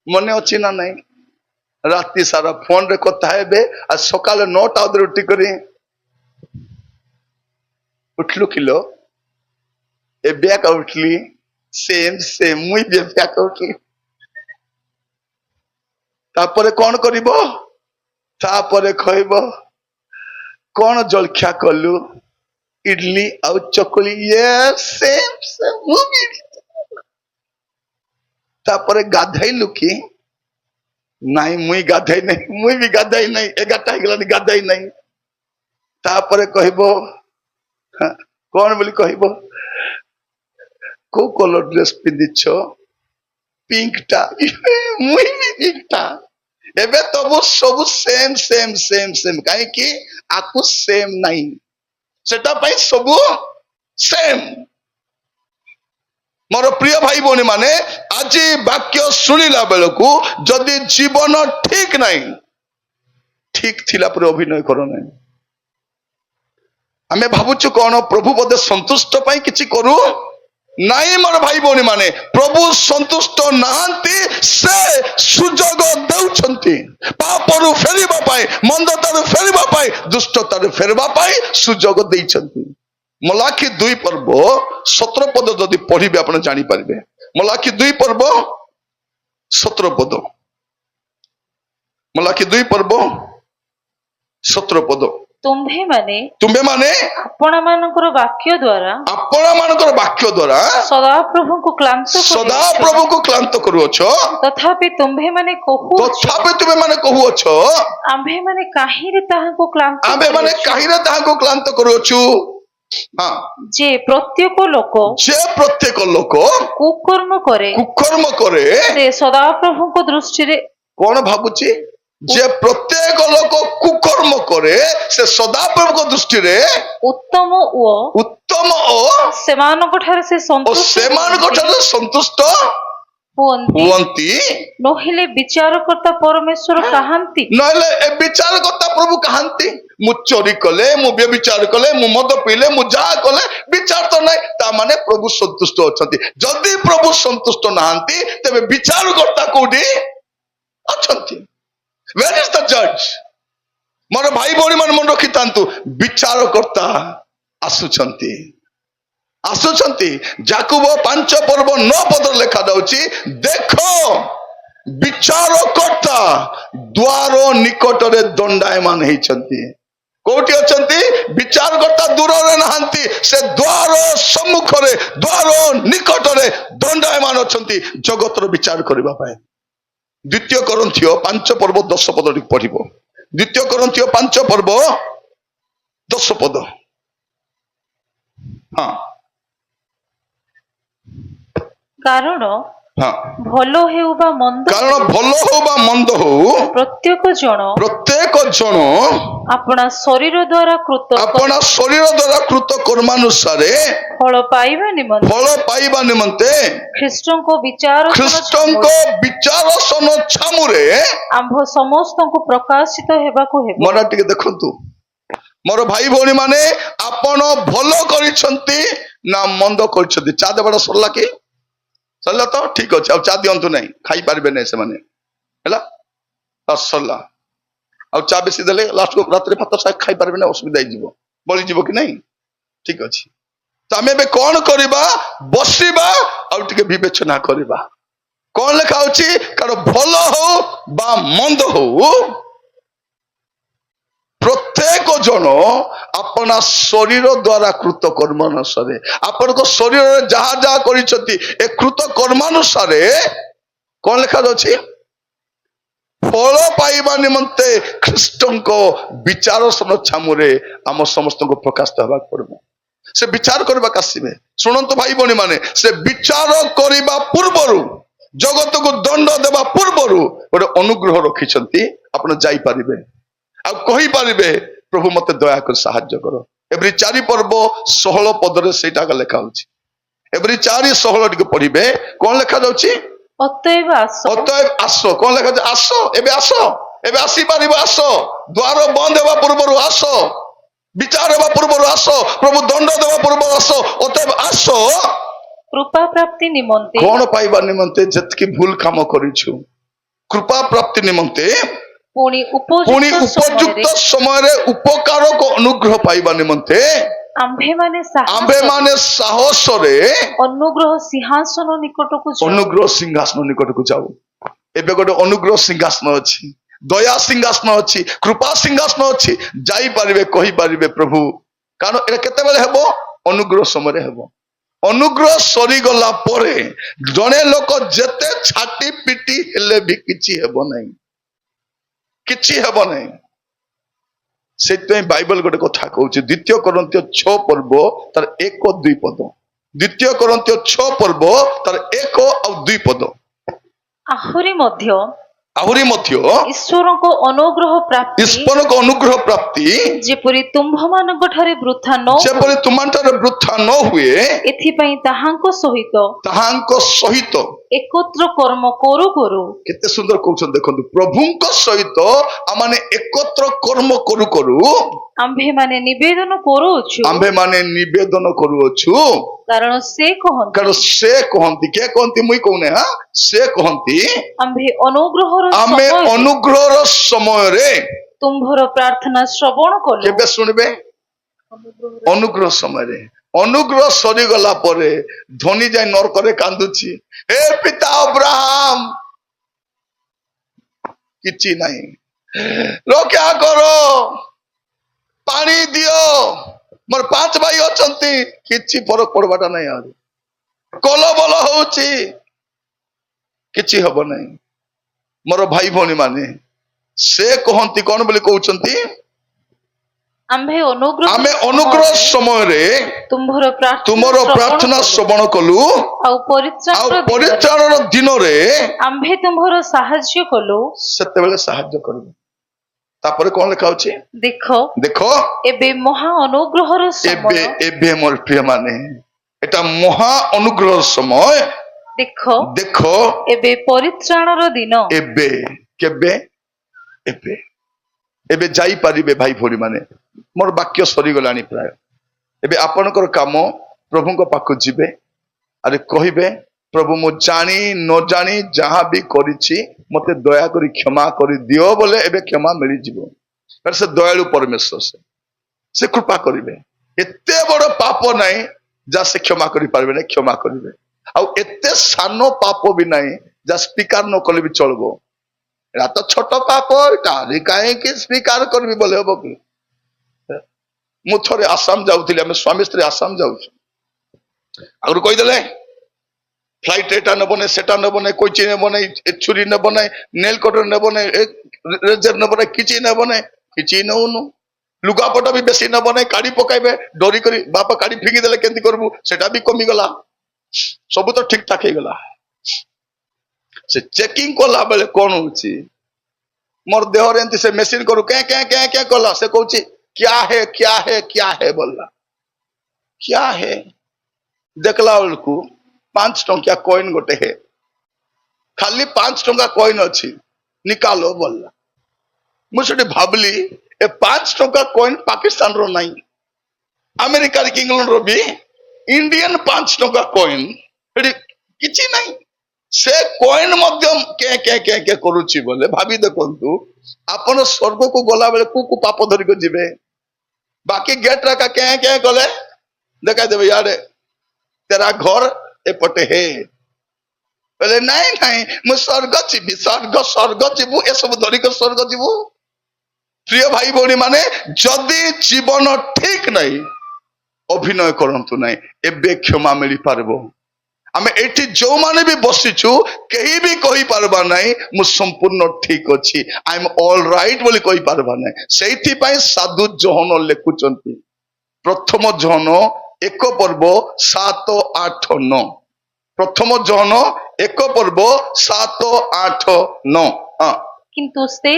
Speaker 1: ମନେ ଅଛି ନା ନାହିଁ, ରାତି ସାରା ଫୋନ ରେ କଥା ହେବେ, ଆଉ ସକାଳେ 9ଟା ଅଧରେ ଉଠିକରି ଉଠିଲୁ କିଲୋ, ଏବେ ଏକା ଉଠିଲି, ସେମ ମୁଇଁ ବି ଏବେ ଏକା ଉଠିଲି, ତାପରେ କଣ କରିବ, ତାପରେ କହିବ କଣ ଜଳଖିଆ କଲୁ, ଇଡଲି ଆଉ ଚକୁଳି, ମୁଁ ବି, ତାପରେ ଗାଧେଇଲୁ କି ନାଇଁ, ମୁଇଁ ଗାଧେଇ ନାହିଁ, ମୁଇଁ ବି ଗାଧେଇ ନାହିଁ, 11ଟା ହେଇଗଲାନି ଗାଧେଇ ନାହିଁ, ତାପରେ କହିବ କଣ ବୋଲି କହିବ, କୋଉ କଲର ଡ୍ରେସ ପିନ୍ଧିଛ, ପିଙ୍କଟା, ମୁଇଁ ବି ପିଙ୍କଟା, ଏବେ ସବୁ ସେମ, କାହିଁକି ଆକୁ ସେମ ନାହିଁ, ସେଟା ପାଇଁ ସବୁ ସେମ। ମୋର ପ୍ରିୟ ଭାଇ ଭଉଣୀ ମାନେ, ଆଜି ବାକ୍ୟ ଶୁଣିଲା ବେଳକୁ ଯଦି ଜୀବନ ଠିକ ନାହିଁ, ଠିକ ଥିଲା ପରେ ଅଭିନୟ କର ନାହିଁ, ଆମେ ଭାବୁଛୁ କଣ ପ୍ରଭୁ ବୋଧେ ସନ୍ତୁଷ୍ଟ ପାଇଁ କିଛି କରୁ ନାଇଁ, ମୋର ଭାଇ ଭଉଣୀ ମାନେ, ପ୍ରଭୁ ସନ୍ତୁଷ୍ଟ ନାହାନ୍ତି, ସେ ସୁଯୋଗ ଦେଉଛନ୍ତି ପାପରୁ ଫେରିବା ପାଇଁ, ମନ୍ଦତାରୁ ଫେରିବା ପାଇଁ, ଦୁଷ୍ଟତାରୁ ଫେରିବା ପାଇଁ ସୁଯୋଗ ଦେଇଛନ୍ତି। ମଲାଖି 2 ପର୍ବ 17 ପଦ ଯଦି ପଢିବେ ଆପଣ ଜାଣିପାରିବେ, ମଲାଖି 2 ପର୍ବ 17 ପଦ, ମଲାଖି 2 ପର୍ବ 17 ପଦ।
Speaker 2: ତୁମ୍ଭେ ମାନେ
Speaker 1: ଆପଣ ମାନଙ୍କର ବାକ୍ୟ ଦ୍ୱାରା
Speaker 2: ସଦାପ୍ରଭୁଙ୍କୁ
Speaker 1: କ୍ଲାନ୍ତ କରୁଅଛ,
Speaker 2: ତଥାପି ତୁମ୍ଭେ ମାନେ
Speaker 1: କହୁଅଛ
Speaker 2: ଆମ୍ଭେମାନେ କାହିଁରେ ତାହାଙ୍କୁ
Speaker 1: ଆମ୍ଭେମାନେ କାହିଁରେ ତାହାଙ୍କୁ କ୍ଲାନ୍ତ କରୁଅଛୁ। ହଁ,
Speaker 2: ଯେ ପ୍ରତ୍ୟେକ ଲୋକ କୁକର୍ମ କରେ ସେ ସଦାପ୍ରଭୁଙ୍କ ଦୃଷ୍ଟିରେ
Speaker 1: କଣ ଭାବୁଛି? ଯେ ପ୍ରତ୍ୟେକ ଲୋକ କୁକର୍ମ କରେ ସେ ସଦାପ୍ରଭୁଙ୍କ ଦୃଷ୍ଟିରେ
Speaker 2: ଉତ୍ତମ ଓ ସେମାନଙ୍କ ଠାରେ ସେ
Speaker 1: ସନ୍ତୁଷ୍ଟ ହୁଅନ୍ତି।
Speaker 2: ନହେଲେ ବିଚାରକର୍ତ୍ତା ପରମେଶ୍ୱର କାହାନ୍ତି?
Speaker 1: ନହେଲେ ଏ ବିଚାରକର୍ତ୍ତା ପ୍ରଭୁ କାହାନ୍ତି? ମୁଁ ଚୋରି କଲେ, ମୁଁ ବ୍ୟଭିଚାର କଲେ, ମୁଁ ମଦ ପିଇଲେ, ମୁଁ ଯାହା କଲେ ବିଚାର ତ ନାହିଁ, ତା ମାନେ ପ୍ରଭୁ ସନ୍ତୁଷ୍ଟ ଅଛନ୍ତି। ଯଦି ପ୍ରଭୁ ସନ୍ତୁଷ୍ଟ ନାହାନ୍ତି ତେବେ ବିଚାରକର୍ତ୍ତା କୋଉଠି ଅଛନ୍ତି? Where is the judge? ମୋର ଭାଇ ଭଉଣୀ ମାନେ ମନେ ରଖିଥାନ୍ତୁ, ବିଚାରକର୍ତ୍ତା ଆସୁଛନ୍ତି। ଯାକୁବ 5 ପର୍ବ 9 ପଦରେ ଲେଖା ଯାଉଛି, ଦେଖ ବିଚାରକର୍ତ୍ତା ଦ୍ୱାର ନିକଟରେ ଦଣ୍ଡାୟମାନ ହେଇଛନ୍ତି। କୋଉଠି ଅଛନ୍ତି? ବିଚାରକର୍ତ୍ତା ଦୂରରେ ନାହାନ୍ତି, ସେ ଦ୍ୱାର ସମ୍ମୁଖରେ, ଦ୍ୱାର ନିକଟରେ ଦଣ୍ଡାୟମାନ ଅଛନ୍ତି ଜଗତର ବିଚାର କରିବା ପାଇଁ। 2 Corinthians 5 ପର୍ବ 10 ପଦ ଟିକେ ପଢିବ। 2 Corinthians 5 ପର୍ବ 10 ପଦ। ହଁ,
Speaker 2: କାରଣ ଭଲ ହେଉ ବା ମନ୍ଦ ହଉ ପ୍ରତ୍ୟେକ ଜଣ ଆପଣା ଶରୀର ଦ୍ୱାରା କୃତ
Speaker 1: କର୍ମାନୁସାରେ
Speaker 2: ଫଳ ପାଇବା
Speaker 1: ନିମନ୍ତେ ଖ୍ରୀଷ୍ଟଙ୍କ ବିଚାରସନ ଛାମୁରେ
Speaker 2: ଆମ୍ଭ ସମସ୍ତଙ୍କୁ ପ୍ରକାଶିତ ହେବାକୁ ହେବ।
Speaker 1: ମନ ଟିକେ ଦେଖନ୍ତୁ ମୋର ଭାଇ ଭଉଣୀ ମାନେ, ଆପଣ ଭଲ କରିଛନ୍ତି ନା ମନ୍ଦ କରିଛନ୍ତି? ଚା ଦେବାଟା ସରିଲା କି? ସରିଲା ତ ଠିକ ଅଛି, ଆଉ ଚା ଦିଅନ୍ତୁ ନାହିଁ, ଖାଇପାରିବେ ନାହିଁ ସେମାନେ, ହେଲା ସରିଲା। ଆଉ ଚା ବେଶୀ ଦେଲେ ଲାଷ୍ଟକୁ ରାତିରେ ଭାତ ଖାଇପାରିବେ ନାହିଁ, ଅସୁବିଧା ହେଇଯିବ, ବଳିଯିବ କି ନାହିଁ? ଠିକ ଅଛି, ତ ଆମେ ଏବେ କଣ କରିବା? ବସିବା ଆଉ ଟିକେ ବିବେଚନା କରିବା। କଣ ଲେଖା ହଉଛି? କାରଣ ଭଲ ହଉ ବା ମନ୍ଦ ହଉ ପ୍ରତ୍ୟେକ ଜଣ ଆପଣା ଶରୀର ଦ୍ୱାରା କୃତ କର୍ମାନୁସାରେ, ଆପଣଙ୍କ ଶରୀରରେ ଯାହା ଯାହା କରିଛନ୍ତି ଏ କୃତ କର୍ମାନୁସାରେ କଣ ଲେଖାଯାଉଛି? ଫଳ ପାଇବା ନିମନ୍ତେ ଖ୍ରୀଷ୍ଟଙ୍କ ବିଚାରସନ ଛାମୁରେ ଆମ ସମସ୍ତଙ୍କୁ ପ୍ରକାଶିତ ହେବାକୁ ପଡିବ। ସେ ବିଚାର କରିବାକୁ ଆସିବେ। ଶୁଣନ୍ତୁ ଭାଇ ଭଉଣୀ ମାନେ, ସେ ବିଚାର କରିବା ପୂର୍ବରୁ, ଜଗତକୁ ଦଣ୍ଡ ଦେବା ପୂର୍ବରୁ ଗୋଟେ ଅନୁଗ୍ରହ ରଖିଛନ୍ତି। ଆପଣ ଯାଇପାରିବେ ଆଉ କହିପାରିବେ, ପ୍ରଭୁ ମତେ ଦୟାକରି ସାହାଯ୍ୟ କର। ଏଭ୍ରି 4 ପର୍ବ 16 ପଦରେ ସେଇଟା ଲେଖା ହଉଛି। ଏଭ୍ରି 4:16 ଟିକେ ପଢିବେ, କଣ ଲେଖା ଯାଉଛି?
Speaker 2: ଅତଏବ
Speaker 1: ଆସ। କଣ ଲେଖା ଯାଉଛି? ଆସ, ଏବେ ଆସ, ଏବେ ଆସିପାରିବ, ଆସ। ଦ୍ୱାର ବନ୍ଦ ହେବା ପୂର୍ବରୁ ଆସ, ବିଚାର ହେବା ପୂର୍ବରୁ ଆସ, ପ୍ରଭୁ ଦଣ୍ଡ ଦେବା ପୂର୍ବରୁ ଆସ। ଅତଏବ ଆସ,
Speaker 2: କୃପା ପ୍ରାପ୍ତି ନିମନ୍ତେ।
Speaker 1: କଣ ପାଇବା ନିମନ୍ତେ? ଯେତିକି ଭୁଲ କାମ କରିଛୁ, କୃପା ପ୍ରାପ୍ତି ନିମନ୍ତେ, ପୁଣି ଉପଯୁକ୍ତ ସମୟରେ ଉପକାରକ ଅନୁଗ୍ରହ ପାଇବା ନିମନ୍ତେ ଆମ୍ଭେମାନେ ସାହସରେ
Speaker 2: ଅନୁଗ୍ରହ ସିଂହାସନ
Speaker 1: ନିକଟକୁ ଯାଉ। ଏବେ ଗୋଟେ ଅନୁଗ୍ରହ ସିଂହାସନ ଅଛି, ଦୟା ସିଂହାସନ ଅଛି, କୃପା ସିଂହାସନ ଅଛି। ଯାଇପାରିବେ, କହିପାରିବେ ପ୍ରଭୁ। କାରଣ ଏଟା କେତେବେଳେ ହେବ? ଅନୁଗ୍ରହ ସମୟରେ ହେବ। ଅନୁଗ୍ରହ ସରିଗଲା ପରେ ଜଣେ ଲୋକ ଯେତେ ଛାଟି ପିଟି ହେଲେ ବି କିଛି ହେବ ନାହିଁ, କିଛି ହେବ ନାହିଁ। ସେଥିପାଇଁ ବାଇବଲ ଗୋଟେ କଥା କହୁଛି, 2 Corinthians 6 ପର୍ବ ତାର 1-2 ପଦ। 2 Corinthians 6 ପର୍ବ ତାର 1 ଆଉ 2 ପଦ।
Speaker 2: ଆହୁରି ମଧ୍ୟ
Speaker 1: ଈଶ୍ୱରଙ୍କ ଅନୁଗ୍ରହ ପ୍ରାପ୍ତି
Speaker 2: ଯେପରି ତୁମ୍ଭମାନଙ୍କ ଠାରେ ବୃଥା ନ
Speaker 1: ହୁଏ,
Speaker 2: ଏଥିପାଇଁ ତାହାଙ୍କ ସହିତ ଏକତ୍ର କର୍ମ କରୁ।
Speaker 1: କେତେ ସୁନ୍ଦର କହୁଛନ୍ତି ଦେଖନ୍ତୁ, ପ୍ରଭୁଙ୍କ ସହିତ ଆମେ ଏକତ୍ର କର୍ମ କରୁ
Speaker 2: ଆମ୍ଭେମାନେ ନିବେଦନ କରୁଅଛୁ। କାରଣ ସେ
Speaker 1: କହନ୍ତି, କିଏ କହନ୍ତି? ମୁଇଁ କହୁନି, ସେ କହନ୍ତି,
Speaker 2: ଆମ୍ଭେ ଅନୁଗ୍ରହର
Speaker 1: ସମୟରେ
Speaker 2: ତୁମ୍ଭର ପ୍ରାର୍ଥନା ଶ୍ରବଣ କଲୁ।
Speaker 1: କେବେ ଶୁଣିବେ? ଅନୁଗ୍ରହ ସମୟରେ। ଅନୁଗ୍ରହ ସରିଗଲା ପରେ ଧନୀ ଯାଇ ନରକରେ କାନ୍ଦୁଛି, ହେ ପିତା ଅବ୍ରାହମ, କିଛି ନାହିଁ, ରକ୍ଷା କର, ପାଣି ଦିଅ, ମୋର 5 ଭାଇ ଅଛନ୍ତି, କିଛି ଫରକ ପଡବାଟା ନାହିଁ। ଆହୁରି କଲବଲ ହଉଛି, କିଛି ହବ ନାହିଁ। ମୋର ଭାଇ ଭଉଣୀ ମାନେ ସେ କହନ୍ତି କଣ ବୋଲି କହୁଛନ୍ତି,
Speaker 2: ଆମେ
Speaker 1: ଆମେ ଅନୁଗ୍ରହ ସମୟରେ
Speaker 2: ତୁମର
Speaker 1: ତୁମର ପ୍ରାର୍ଥନା ଶ୍ରବଣ କଲୁ,
Speaker 2: ଆଉ
Speaker 1: ପରିତ୍ରାଣର ଦିନରେ
Speaker 2: ଆମ୍ଭେ ତୁମର ସାହାଯ୍ୟ କଲୁ।
Speaker 1: ସେତେବେଳେ ସାହାଯ୍ୟ କରିବୁ। ତାପରେ କଣ ଲେଖା ଅଛି,
Speaker 2: ଦେଖ
Speaker 1: ଦେଖ
Speaker 2: ଏବେ ମହା ଅନୁଗ୍ରହର ସମୟ।
Speaker 1: ଏବେ ମୋର ପ୍ରିୟ ମାନେ এটা ମହା ଅନୁଗ୍ରହ ସମୟ।
Speaker 2: ଦେଖ
Speaker 1: ଦେଖ
Speaker 2: ଏବେ ପରିତ୍ରାଣର ଦିନ।
Speaker 1: ଏବେ କେବେ? ଏବେ ଏବେ ଯାଇପାରିବେ ଭାଇ ଭଉଣୀ ମାନେ। ମୋର ବାକ୍ୟ ସରିଗଲାଣି ପ୍ରାୟ। ଏବେ ଆପଣଙ୍କର କାମ ପ୍ରଭୁଙ୍କ ପାଖକୁ ଯିବେ, ଆରେ କହିବେ ପ୍ରଭୁ ମୁଁ ଜାଣି ନ ଜାଣି ଯାହା ବି କରିଛି ମତେ ଦୟାକରି କ୍ଷମା କରିଦିଅ ବୋଲେ ଏବେ କ୍ଷମା ମିଳିଯିବ। ସେ ଦୟାଳୁ ପରମେଶ୍ୱର, ସେ କୃପା କରିବେ। ଏତେ ବଡ ପାପ ନାହିଁ ଯାହା ସେ କ୍ଷମା କରିପାରିବେ ନାହିଁ, କ୍ଷମା କରିବେ। ଆଉ ଏତେ ସାନ ପାପ ବି ନାହିଁ ଯାହା ସ୍ୱୀକାର ନ କଲେ ବି ଚଳିବ। ଏଟା ତ ଛୋଟ ପାପ, ଏଟା କାହିଁକି ସ୍ୱୀକାର କରିବି ବୋଲେ ହବ କି? ମୁଁ ଥରେ ଆସାମ ଯାଉଥିଲି, ଆମେ ସ୍ୱାମୀ ସ୍ତ୍ରୀ ଆସାମ ଯାଉଛୁ। ଆଗରୁ କହିଦେଲେ ଫ୍ଲାଇଟ ଏଟା ନେବ ନାହିଁ, ସେଟା ନେବ ନାହିଁ, କୋଚି ନେବ ନାହିଁ, ଛୁରୀ ନେବ ନାହିଁ, ନେଲ କଟର ନେବ ନାହିଁ, ରେଜର ନେବ ନାହିଁ, କିଛି ନେବ ନାହିଁ। କିଛି ନଉନୁ। ଲୁଗାପଟା ବି ବେଶୀ ନେବ ନାହିଁ, କାଢି ପକାଇବେ ଡରି କରି। ବାପା କାଢି ଫିଙ୍ଗି ଦେଲେ କେମିତି କରିବୁ, ସେଟା ବି କମିଗଲା। ସବୁ ତ ଠିକ ଠାକ ହେଇଗଲା। ସେ ଚେକିଂ କଲା ବେଳେ କଣ ହଉଛି, ମୋର ଦେହରେ ଏମିତି ସେ ମେସିନ କରୁ କ୍ୟା କ୍ୟା କ୍ୟା କ୍ୟା କଲା। ସେ କହୁଛି କ୍ୟା ହେ କ୍ୟା ହେ କ୍ୟା ହେ ବୋଲଲା। କ୍ୟା ହେ ଦେଖିଲା ବେଳକୁ 5 ଟଙ୍କିଆ କଏନ ଗୋଟେ ହେ, ଖାଲି 5 ଟଙ୍କା କଏନ ଅଛି, ନିକାଲୋ ବୋଲଲା। ମୁଁ ସେଠି ଭାବିଲି ଏ 5 ଟଙ୍କା କଏନ ପାକିସ୍ତାନର ନାହିଁ, ଆମେରିକାର କି ଇଂଲଣ୍ଡର ବି ଇଣ୍ଡିଆନ 5 ଟଙ୍କା କଏନ ସେଠି କିଛି ନାହିଁ। ସେ କଏନ ମଧ୍ୟ କେ କେ କେ କେ କରୁଛି ବୋଲେ ଭାବି ଦେଖନ୍ତୁ, ଆପଣ ସ୍ୱର୍ଗକୁ ଗଲା ବେଳେ କୋଉ ପାପ ଧରିକି ଯିବେ? ବାକି ଗେଟ ରାକା କେ କେ ଗଲେ ଦେଖାଇଦେବେ ଇଆଡେ ତେରା ଘର ଏପଟେ ହେ ବୋଲେ ନାଇଁ ନାଇଁ ମୁଁ ସ୍ୱର୍ଗ ଯିବି, ସ୍ୱର୍ଗ ଯିବୁ, ଏସବୁ ଧରିକି ସ୍ୱର୍ଗ ଯିବୁ। ପ୍ରିୟ ଭାଇ ଭଉଣୀ ମାନେ, ଯଦି ଜୀବନ ଠିକ ନାହିଁ ଅଭିନୟ କରନ୍ତୁ ନାହିଁ, ଏବେ କ୍ଷମା ମିଳିପାରିବ। ଆମେ ଏଠି ଯୋଉମାନେ ବି ବସିଛୁ କେହି ବି କହିପାରିବା ନାହିଁ ମୁଁ ସମ୍ପୂର୍ଣ୍ଣ ଠିକ ଅଛି, ଆଇ ଏମ୍ ଅଲ୍ ରାଇଟ ବୋଲି କହିପାରିବା ନାହିଁ। ସେଇଥିପାଇଁ ସାଧୁ ଜୋହନ ଲେଖୁଛନ୍ତି, ପ୍ରଥମ ଜୋହନ 1 ପର୍ବ 7, 8, 9। ପ୍ରଥମ ଜୋହନ 1 ପର୍ବ 7, 8, 9।
Speaker 2: କିନ୍ତୁ ସେ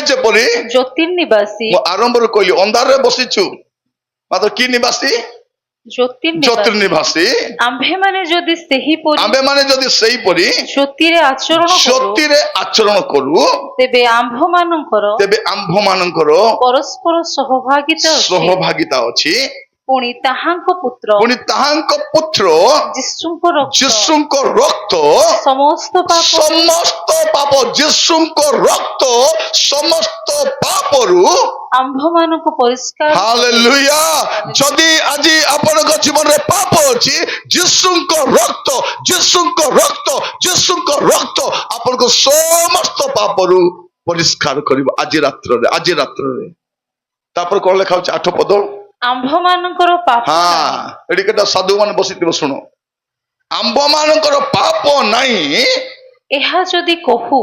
Speaker 2: ଯେପରି
Speaker 1: ଜ୍ୟୋତିର୍ନିବାସୀ, ମୁଁ ଆରମ୍ଭରୁ କହିଲି ଅନ୍ଧାରରେ ବସିଛୁ, ମାତ୍ର କି ନିବାସୀ? ଜ୍ୟୋତିର୍ନିବାସୀ। ଆମ୍ଭେମାନେ ଯଦି ସେହିପରି ଜ୍ୟୋତିରେ ଆଚରଣ କରୁ, ତେବେ ଆମ୍ଭମାନଙ୍କର
Speaker 2: ପରସ୍ପର
Speaker 1: ସହଭାଗିତା ଅଛି।
Speaker 2: ପୁଣି ତାହାଙ୍କ ପୁତ୍ର
Speaker 1: ଯୀଶୁଙ୍କ ରକ୍ତ ସମସ୍ତ ପାପ, ଯୀଶୁଙ୍କ ରକ୍ତ ସମସ୍ତ ପାପରୁ
Speaker 2: ଆମ୍ଭମାନଙ୍କୁ ପରିଷ୍କାର।
Speaker 1: ହାଲେଲୁୟା। ଯଦି ଆଜି ଆପଣଙ୍କ ଜୀବନରେ ପାପ ଅଛି, ଯୀଶୁଙ୍କ ରକ୍ତ ଆପଣଙ୍କ ସମସ୍ତ ପାପରୁ ପରିଷ୍କାର କରିବ ଆଜି ରାତ୍ରରେ। ତାପରେ କଣ ଲେଖା ହଉଛି 8 ପଦ,
Speaker 2: ଆମ୍ଭମାନଙ୍କର ପାପ ନାହିଁ।
Speaker 1: ଏଠି କେତେ ସାଧୁ ମାନେ ବସିଥିବ ଶୁଣ, ଆମ୍ଭମାନଙ୍କର ପାପ ନାହିଁ
Speaker 2: ଏହା ଯଦି କହୁ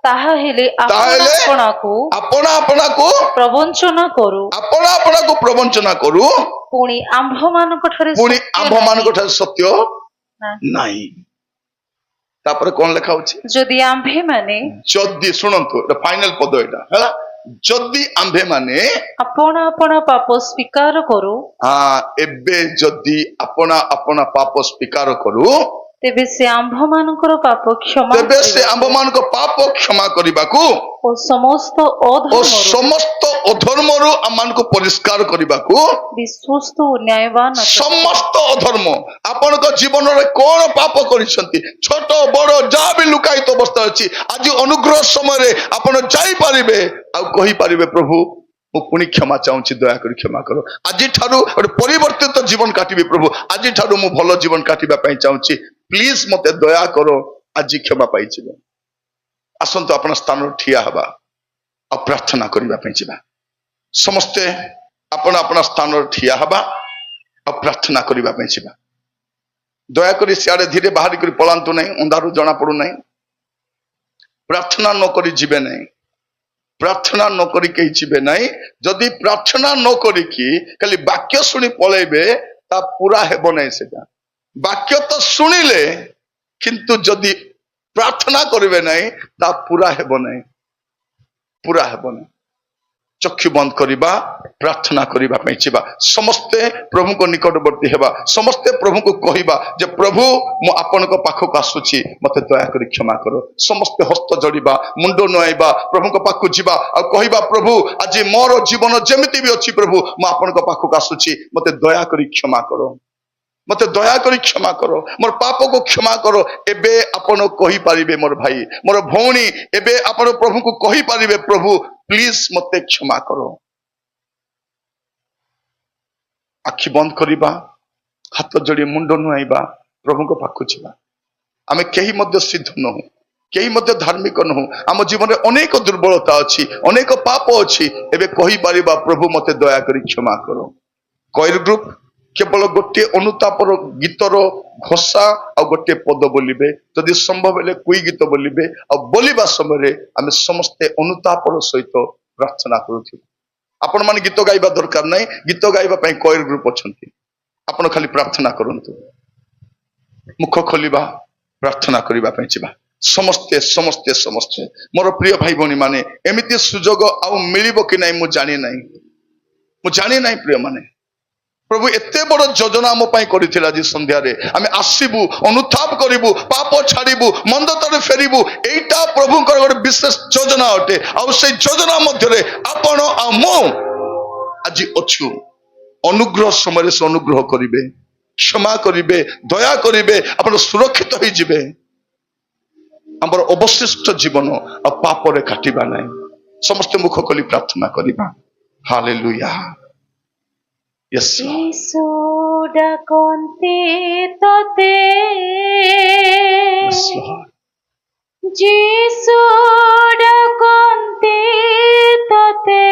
Speaker 2: ତାହାହେଲେ
Speaker 1: ଆପଣା ଆପଣାକୁ ପ୍ରବଞ୍ଚନା କରୁ,
Speaker 2: ପୁଣି ଆମ୍ଭମାନଙ୍କ ଠାରେ
Speaker 1: ସତ୍ୟ ନାହିଁ। ତାପରେ କଣ ଲେଖା ହଉଛି,
Speaker 2: ଯଦି ଆମ୍ଭେମାନେ,
Speaker 1: ଯଦି ଶୁଣନ୍ତୁ ଏଟା ଫାଇନାଲ ପଦ, ଏଟା ହେଲା, ଯଦି ଆମ୍ଭେମାନେ
Speaker 2: ଆପଣା ପାପ ସ୍ୱୀକାର କରୁ,
Speaker 1: ଏବେ ଯଦି ଆପଣା ପାପ ସ୍ୱୀକାର କରୁ,
Speaker 2: ତେବେ ସେ ଆମ୍ଭମାନଙ୍କର ପାପ
Speaker 1: କ୍ଷମା କରିବାକୁ
Speaker 2: ଓ ସମସ୍ତ
Speaker 1: ଅଧର୍ମରୁ ଆମମାନଙ୍କୁ ପରିଷ୍କାର କରିବାକୁ
Speaker 2: ବିଶ୍ୱସ୍ତ ଓ ନ୍ୟାୟବାନ।
Speaker 1: ସମସ୍ତ ଅଧର୍ମ, ଆପଣଙ୍କ ଜୀବନରେ କଣ ପାପ କରିଛନ୍ତି, ଛୋଟ ବଡ ଯାହା ବି ଲୁକାୟିତ ଅବସ୍ଥା ଅଛି, ଆଜି ଅନୁଗ୍ରହ ସମୟରେ ଆପଣ ଯାଇପାରିବେ ଆଉ କହିପାରିବେ ପ୍ରଭୁ ମୁଁ ପୁଣି କ୍ଷମା ଚାହୁଁଛି, ଦୟାକରି କ୍ଷମା କର। ଆଜିଠାରୁ ଗୋଟେ ପରିବର୍ତ୍ତିତ ଜୀବନ କାଟିବି ପ୍ରଭୁ, ଆଜିଠାରୁ ମୁଁ ଭଲ ଜୀବନ କାଟିବା ପାଇଁ ଚାହୁଁଛି, ପ୍ଲିଜ ମତେ ଦୟା କର, ଆଜି କ୍ଷମା ପାଇଯିବ। ଆସନ୍ତୁ ଆପଣ ସ୍ଥାନରେ ଠିଆ ହେବା। ଆଉ ପ୍ରାର୍ଥନା କରିବା ପାଇଁ ଯିବା। ସମସ୍ତେ ଆପଣ ଆପଣ ସ୍ଥାନରେ ଠିଆ ହେବା ଆଉ ପ୍ରାର୍ଥନା କରିବା ପାଇଁ ଯିବା। ଦୟାକରି ସିଆଡେ ଧୀରେ ବାହାରି କରି ପଳାନ୍ତୁ ନାହିଁ, ଅନ୍ଧାରୁ ଜଣା ପଡୁନାହିଁ। ପ୍ରାର୍ଥନା ନ କରି ଯିବେ ନାହିଁ, ପ୍ରାର୍ଥନା ନ କରି କେହି ଯିବେ ନାହିଁ। ଯଦି ପ୍ରାର୍ଥନା ନ କରିକି ଖାଲି ବାକ୍ୟ ଶୁଣି ପଳେଇବେ ତା ପୁରା ହେବ ନାହିଁ। ସେଟା ବାକ୍ୟ ତ ଶୁଣିଲେ କିନ୍ତୁ ଯଦି ପ୍ରାର୍ଥନା କରିବେ ନାହିଁ ତା ପୁରା ହେବ ନାହିଁ, ପୁରା ହେବ ନାହିଁ। ଚକ୍ଷୁ ବନ୍ଦ କରିବା, ପ୍ରାର୍ଥନା କରିବା ପାଇଁ ଯିବା। ସମସ୍ତେ ପ୍ରଭୁଙ୍କ ନିକଟବର୍ତ୍ତୀ ହେବା, ସମସ୍ତେ ପ୍ରଭୁଙ୍କୁ କହିବା ଯେ ପ୍ରଭୁ ମୁଁ ଆପଣଙ୍କ ପାଖକୁ ଆସୁଛି, ମତେ ଦୟାକରି କ୍ଷମା କର। ସମସ୍ତେ ହସ୍ତ ଯୋଡ଼ିବା, ମୁଣ୍ଡ ନୁଆଇବା, ପ୍ରଭୁଙ୍କ ପାଖକୁ ଯିବା ଆଉ କହିବା ପ୍ରଭୁ ଆଜି ମୋର ଜୀବନ ଯେମିତି ବି ଅଛି ପ୍ରଭୁ ମୁଁ ଆପଣଙ୍କ ପାଖକୁ ଆସୁଛି, ମତେ ଦୟାକରି କ୍ଷମା କର, ମତେ ଦୟାକରି କ୍ଷମା କର, ମୋର ପାପକୁ କ୍ଷମା କର। ଏବେ ଆପଣ କହିପାରିବେ ମୋର ଭାଇ ମୋର ଭଉଣୀ, ଏବେ ଆପଣ ପ୍ରଭୁଙ୍କୁ କହିପାରିବେ ପ୍ରଭୁ ପ୍ଲିଜ ମତେ କ୍ଷମା କର। ଆଖି ବନ୍ଦ କରିବା, ହାତ ଯୋଡ଼ି ମୁଣ୍ଡ ନୁଆଇବା, ପ୍ରଭୁଙ୍କ ପାଖକୁ ଯିବା। ଆମେ କେହି ମଧ୍ୟ ସିଦ୍ଧ ନୁହଁ, କେହି ମଧ୍ୟ ଧାର୍ମିକ ନୁହଁ। ଆମ ଜୀବନରେ ଅନେକ ଦୁର୍ବଳତା ଅଛି, ଅନେକ ପାପ ଅଛି। ଏବେ କହିପାରିବା ପ୍ରଭୁ ମତେ ଦୟାକରି କ୍ଷମା କର। କଏର ଗ୍ରୁପ କେବଳ ଗୋଟିଏ ଅନୁତାପର ଗୀତର ଘୋଷା ଆଉ ଗୋଟିଏ ପଦ ବୋଲିବେ, ଯଦି ସମ୍ଭବ ହେଲେ କୁଇ ଗୀତ ବୋଲିବେ। ଆଉ ବୋଲିବା ସମୟରେ ଆମେ ସମସ୍ତେ ଅନୁତାପର ସହିତ ପ୍ରାର୍ଥନା କରୁଥିବୁ। ଆପଣ ମାନେ ଗୀତ ଗାଇବା ଦରକାର ନାହିଁ, ଗୀତ ଗାଇବା ପାଇଁ କଏର ଗ୍ରୁପ ଅଛନ୍ତି। ଆପଣ ଖାଲି ପ୍ରାର୍ଥନା କରନ୍ତୁ। ମୁଖ ଖୋଲିବା, ପ୍ରାର୍ଥନା କରିବା ପାଇଁ ଯିବା। ସମସ୍ତେ ସମସ୍ତେ ସମସ୍ତେ ମୋର ପ୍ରିୟ ଭାଇ ଭଉଣୀ ମାନେ, ଏମିତି ସୁଯୋଗ ଆଉ ମିଳିବ କି ନାହିଁ ମୁଁ ଜାଣି ନାହିଁ, ମୁଁ ଜାଣି ନାହିଁ ପ୍ରିୟ ମାନେ। ପ୍ରଭୁ ଏତେ ବଡ ଯୋଜନା ଆମ ପାଇଁ କରିଥିଲା। ଆଜି ସନ୍ଧ୍ୟାରେ ଆମେ ଆସିବୁ, ଅନୁତାପ କରିବୁ, ପାପ ଛାଡ଼ିବୁ, ମନ୍ଦତାରେ ଫେରିବୁ। ଏଇଟା ପ୍ରଭୁଙ୍କର ଗୋଟେ ବିଶେଷ ଯୋଜନା ଅଟେ। ଆଉ ସେଇ ଯୋଜନା ମଧ୍ୟରେ ଆପଣ ଆଉ ମୁଁ ଆଜି ଅଛୁ। ଅନୁଗ୍ରହ ସମୟରେ ସେ ଅନୁଗ୍ରହ କରିବେ, କ୍ଷମା କରିବେ, ଦୟା କରିବେ, ଆପଣ ସୁରକ୍ଷିତ ହେଇଯିବେ। ଆମର ଅବଶିଷ୍ଟ ଜୀବନ ଆଉ ପାପରେ କାଟିବା ନାହିଁ। ସମସ୍ତେ ମୁଖ ଖୋଲି ପ୍ରାର୍ଥନା କରିବା। ହାଲେଲୁୟା।
Speaker 2: ଯୀଶୁ ଡାକନ୍ତି ତତେ, ଯୀଶୁ ଡାକନ୍ତି ତତେ,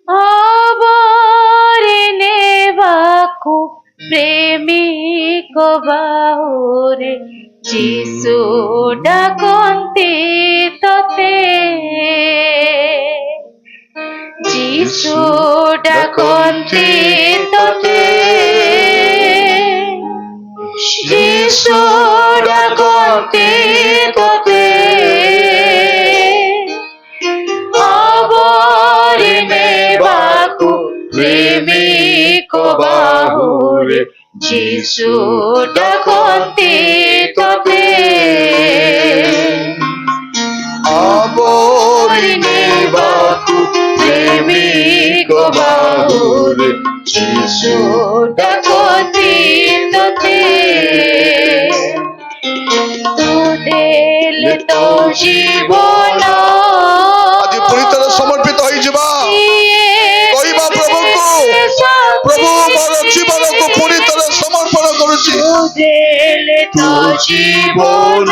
Speaker 2: ଆବରି ନେବାକୁ ପ୍ରେମିକ ବାହୁରେ। ଯୀଶୁ ଡାକନ୍ତି ତତେ, ଯୀଶୁ ଡାକନ୍ତି ତତେ, ଯୀଶୁ ଡାକନ୍ତି ତତେ, ଆବରି ନେବାକୁ ପ୍ରେମିକ ବାହୁରେ। ଯୀଶୁ ଡାକନ୍ତି ତତେ, ଆବରି ନେବାକୁ ପ୍ରେମିକ ବାହୁରେ। ଯୀଶୁ ଡାକନ୍ତି ତତେ, ତୁ ଦେଲେ ତୋ ଜୀବନ।
Speaker 1: ଆଜି ପୁଣି ଥରେ ସମର୍ପିତ ହେଇଯିବା, କହିବା ପ୍ରଭୁଙ୍କୁ ପ୍ରଭୁ ମୋର ଜୀବନକୁ ପୁଣି ଥରେ ସମର୍ପଣ କରୁଛି।
Speaker 2: ତୁ ଦେଲେ ତୋ ଜୀବନ,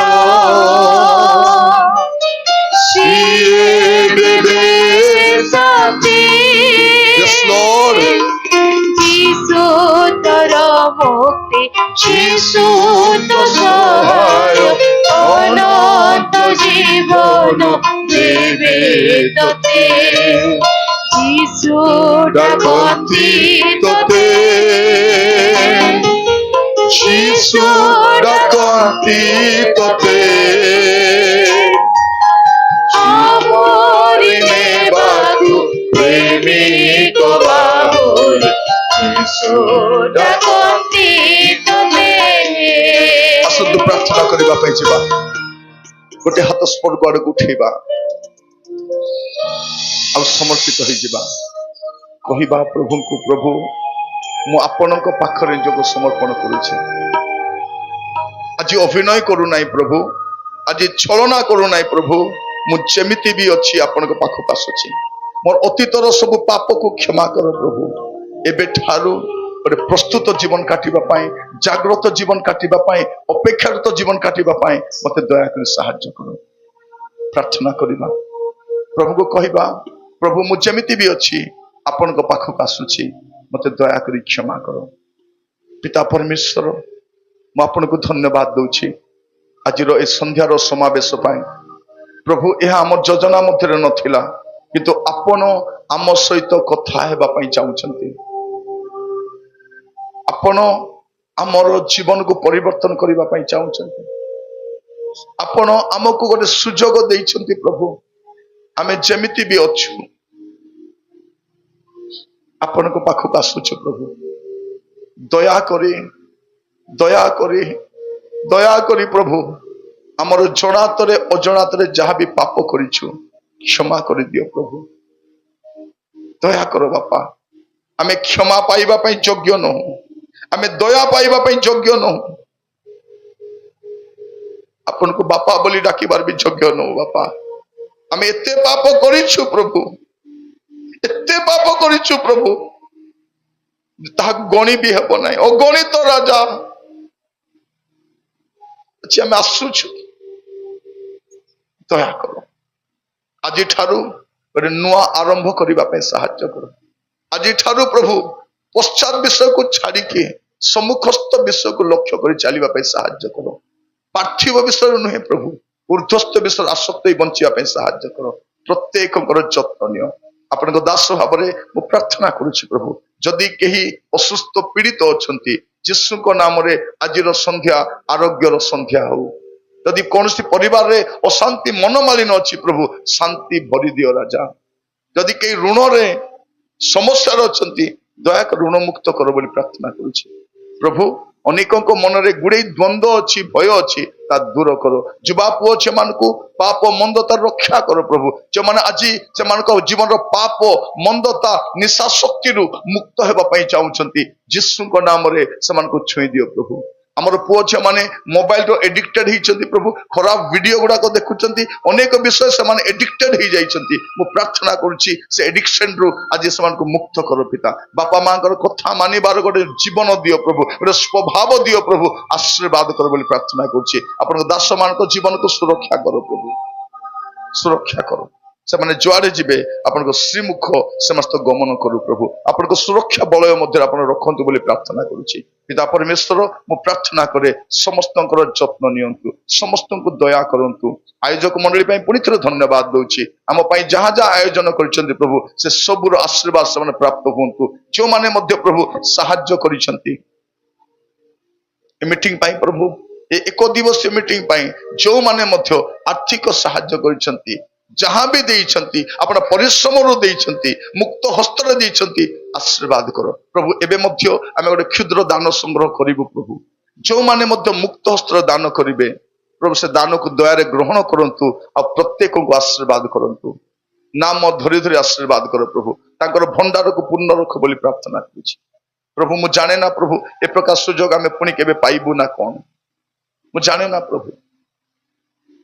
Speaker 2: ସିଏ ଦେବେ ଶକ୍ତି।
Speaker 1: Yes, Lord.
Speaker 2: ଯୀଶୁ ତୋର ମୁକ୍ତି, ଯୀଶୁ ତୋ ସହାୟ, ଅନନ୍ତ ଜୀବନ ଦେବେ ତତେ। ଯୀଶୁ ଡାକନ୍ତି ତତେ,
Speaker 1: ଯୀଶୁ ଡାକନ୍ତି ତତେ,
Speaker 2: ଆବରି ନେବାକୁ ପ୍ରେମିକ ବାହୁରେ। ଯୀଶୁ ଡାକନ୍ତି ତତେ।
Speaker 1: ଆସନ୍ତୁ ପ୍ରାର୍ଥନା କରିବା ପାଇଁ ଯିବା। ଗୋଟେ ହାତ ସ୍ପର୍ଗ ଆଡକୁ ଉଠେଇବା ଆଉ ସମର୍ପିତ ହେଇଯିବା। କହିବା ପ୍ରଭୁଙ୍କୁ ପ୍ରଭୁ ମୁଁ ଆପଣଙ୍କ ପାଖରେ ନିଜକୁ ସମର୍ପଣ କରୁଛି। ଆଜି ଅଭିନୟ କରୁନାହିଁ ପ୍ରଭୁ, ଆଜି ଛଳନା କରୁନାହିଁ ପ୍ରଭୁ, ମୁଁ ଯେମିତି ବି ଅଛି ଆପଣଙ୍କ ପାଖକୁ ଆସୁଛି। ମୋର ଅତୀତର ସବୁ ପାପକୁ କ୍ଷମା କର ପ୍ରଭୁ। ଏବେଠାରୁ ଗୋଟେ ପ୍ରସ୍ତୁତ ଜୀବନ କାଟିବା ପାଇଁ, ଜାଗ୍ରତ ଜୀବନ କାଟିବା ପାଇଁ, ଅପେକ୍ଷାରତ ଜୀବନ କାଟିବା ପାଇଁ ମତେ ଦୟାକରି ସାହାଯ୍ୟ କର। प्रार्थना करिबा प्रभु को कहबा प्रभु मु जेमिति भी अछि आपन को पाखक आसुछि मते दया करी क्षमा करो। पिता परमेश्वर मु आपन को धन्यवाद दउछि आज ए संध्यार समावेश पाई प्रभु यह आम योजना मध्य नथिला किंतु आपण आम सहित कथा हेबा पई चाहुछंती आपण आमर जीवन को परिवर्तन करबा पई चाहुछंती आपण आमको गोटे सुजोग देइछंती प्रभु आमे जेमिति भी अछु आपण को पाखक आसुछ प्रभु दया करी दया करी दया करी प्रभु आमर जनातरे अजनातरे जहाँ भी पाप करिछु क्षमा कर दियो प्रभु दया करो बापा आमे क्षमा पाइबा पई योग्य न आमे दया पाइबा पई योग्य न अपन को बापा बोली डाकिबार भी योग्य न बापा आमे एते पाप करिछु प्रभु एते पाप करिछु प्रभु ताहा गणी भी हेबो नै अगणित राजा अच्छी आमे आसुछु दया करो आज ठारू गोटे नुआ आरंभ करबा पे सहायता करो आज ठारू प्रभु पश्चात विषय को छाड़ी के सम्मुखस्थ विषय को लक्ष्य कर चलवा पे सहायता करो पार्थिव विषय नुहे प्रभु ऊर्ध्वस्थ विषय आसक्त बंचिया पे सहायता करो प्रत्येक जत्न नियो आपण दास भाव में मु प्रार्थना करुछि प्रभु जदि केही असुस्थ पीड़ित अछंती यीशु को नाम रे आज संध्या आरोग्यर संध्या हो यदि कौन परिवार रे अशांति मनोमालिन अच्छी प्रभु शांति भरी दियो राजा यदि कई ऋण रे समस्या अच्छी दया ऋण मुक्त कर बोली प्रार्थना करुछि प्रभु अनेकों को मन रे गुड़े द्वंद्व अच्छी भय अच्छी ता दूर करो युवा पुओ से पाप मंदता रक्षा करो प्रभु जो मैंने आज से जीवन पाप मंदता निशा शक्ति मुक्त होगा चाहते यीशु को नाम रे से छुई दियो प्रभु आमर पुओ झे माने मोबाइल रो एडिक्टेड होइछंती प्रभु खराब वीडियो गुडा को देखुछंती अनेक विषय से माने एडिक्टेड हो जाइछंती मु प्रार्थना करूछि से एडिक्शन रो आज से को मुक्त करो पिता बापा मां कर कथा मानिबार गोटे जीवन दियो प्रभु गोटे स्वभाव दियो प्रभु आशीर्वाद करो बोली प्रार्थना करूछि आपन दास मान को जीवन को सुरक्षा करो प्रभु सुरक्षा करो से माने जुआड़े जीवे आपन श्रीमुख समस्त गमन करू प्रभु आपन सुरक्षा बलय मध्य आपन रखंतु बोली प्रार्थना करूछि पिता परमेश्वर मु प्रार्थना करे समस्त जत्न नियंतु समस्त को दया करंतु आयोजक मंडली पई पुनि थरे धन्यवाद दउछि आम पई जहाँ जहाँ आयोजन करछन्ति प्रभु से सबुर आशीर्वाद से प्राप्त होंतु जो माने मध्य प्रभु सहाय्य करिसंति मीटिंग पई प्रभु एक दिवसीय मीटिंग पई जो माने मध्य आर्थिक सहाय्य करिसंति जहाँ भी देइछंती अपन परिश्रम रो देइछंती मुक्त हस्त रे देइछंती आशीर्वाद करो प्रभु एबे मध्य आमे गोटे क्षुद्र दान संग्रह करिबु प्रभु जो माने मध्य मुक्त हस्त रे दान करिवे प्रभु से दान को दया रे ग्रहण करंतु आ प्रत्येक को आशीर्वाद करंतु नाम धरि धरि आशीर्वाद करो प्रभु तांकर भंडार को पूर्ण रख बोली प्रार्थना करूछि प्रभु मु जाने ना प्रभु ए प्रकार सुजोग आमे पुनि केबे पाइबु ना कोन मु जाने ना प्रभु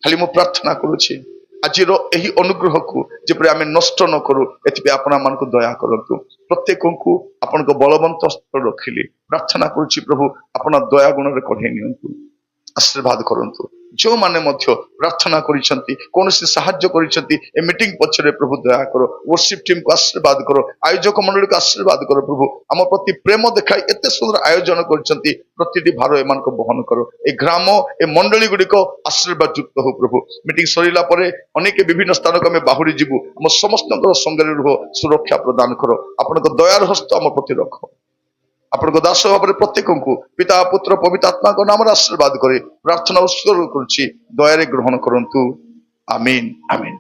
Speaker 1: खाली मु प्रार्थना करूछि आज यही अनुग्रह को जपरि आमे नष्ट न करू एथि आपना मन को दया करंतु प्रत्येक को आपन को बलवंत हस्त रखिली प्रार्थना करूछि प्रभु अपना दया गुण रे कढे नियंतु आशीर्वाद करंतु जो माने मध्य प्रार्थना करिसंती कोनोसी सहाय्य करिसंती ए मीटिंग पछरे प्रभु दया करो वर्शिप टीम को आशीर्वाद करो आयोजक मंडली को आशीर्वाद करो प्रभु आम प्रति प्रेम देखाई एते सुंदर आयोजन करिसंती प्रतिटी भार एमान को बहन करो ए ग्राम ए मंडली गुडी को आशीर्वाद युक्त हो प्रभु मीटिंग सरिला परे अनेक विभिन्न स्थान को हमें बाहुरी जीवु हम समस्त संगे रह सुरक्षा प्रदान करो आपन को दयार हस्त आम प्रति रखो आपन दास भाव में प्रत्येक को पिता पुत्र पवित्र आत्मा को नाम आशीर्वाद करे प्रार्थना उत्सर्ग करुछि दया रे ग्रहण करंतु आमीन आमीन।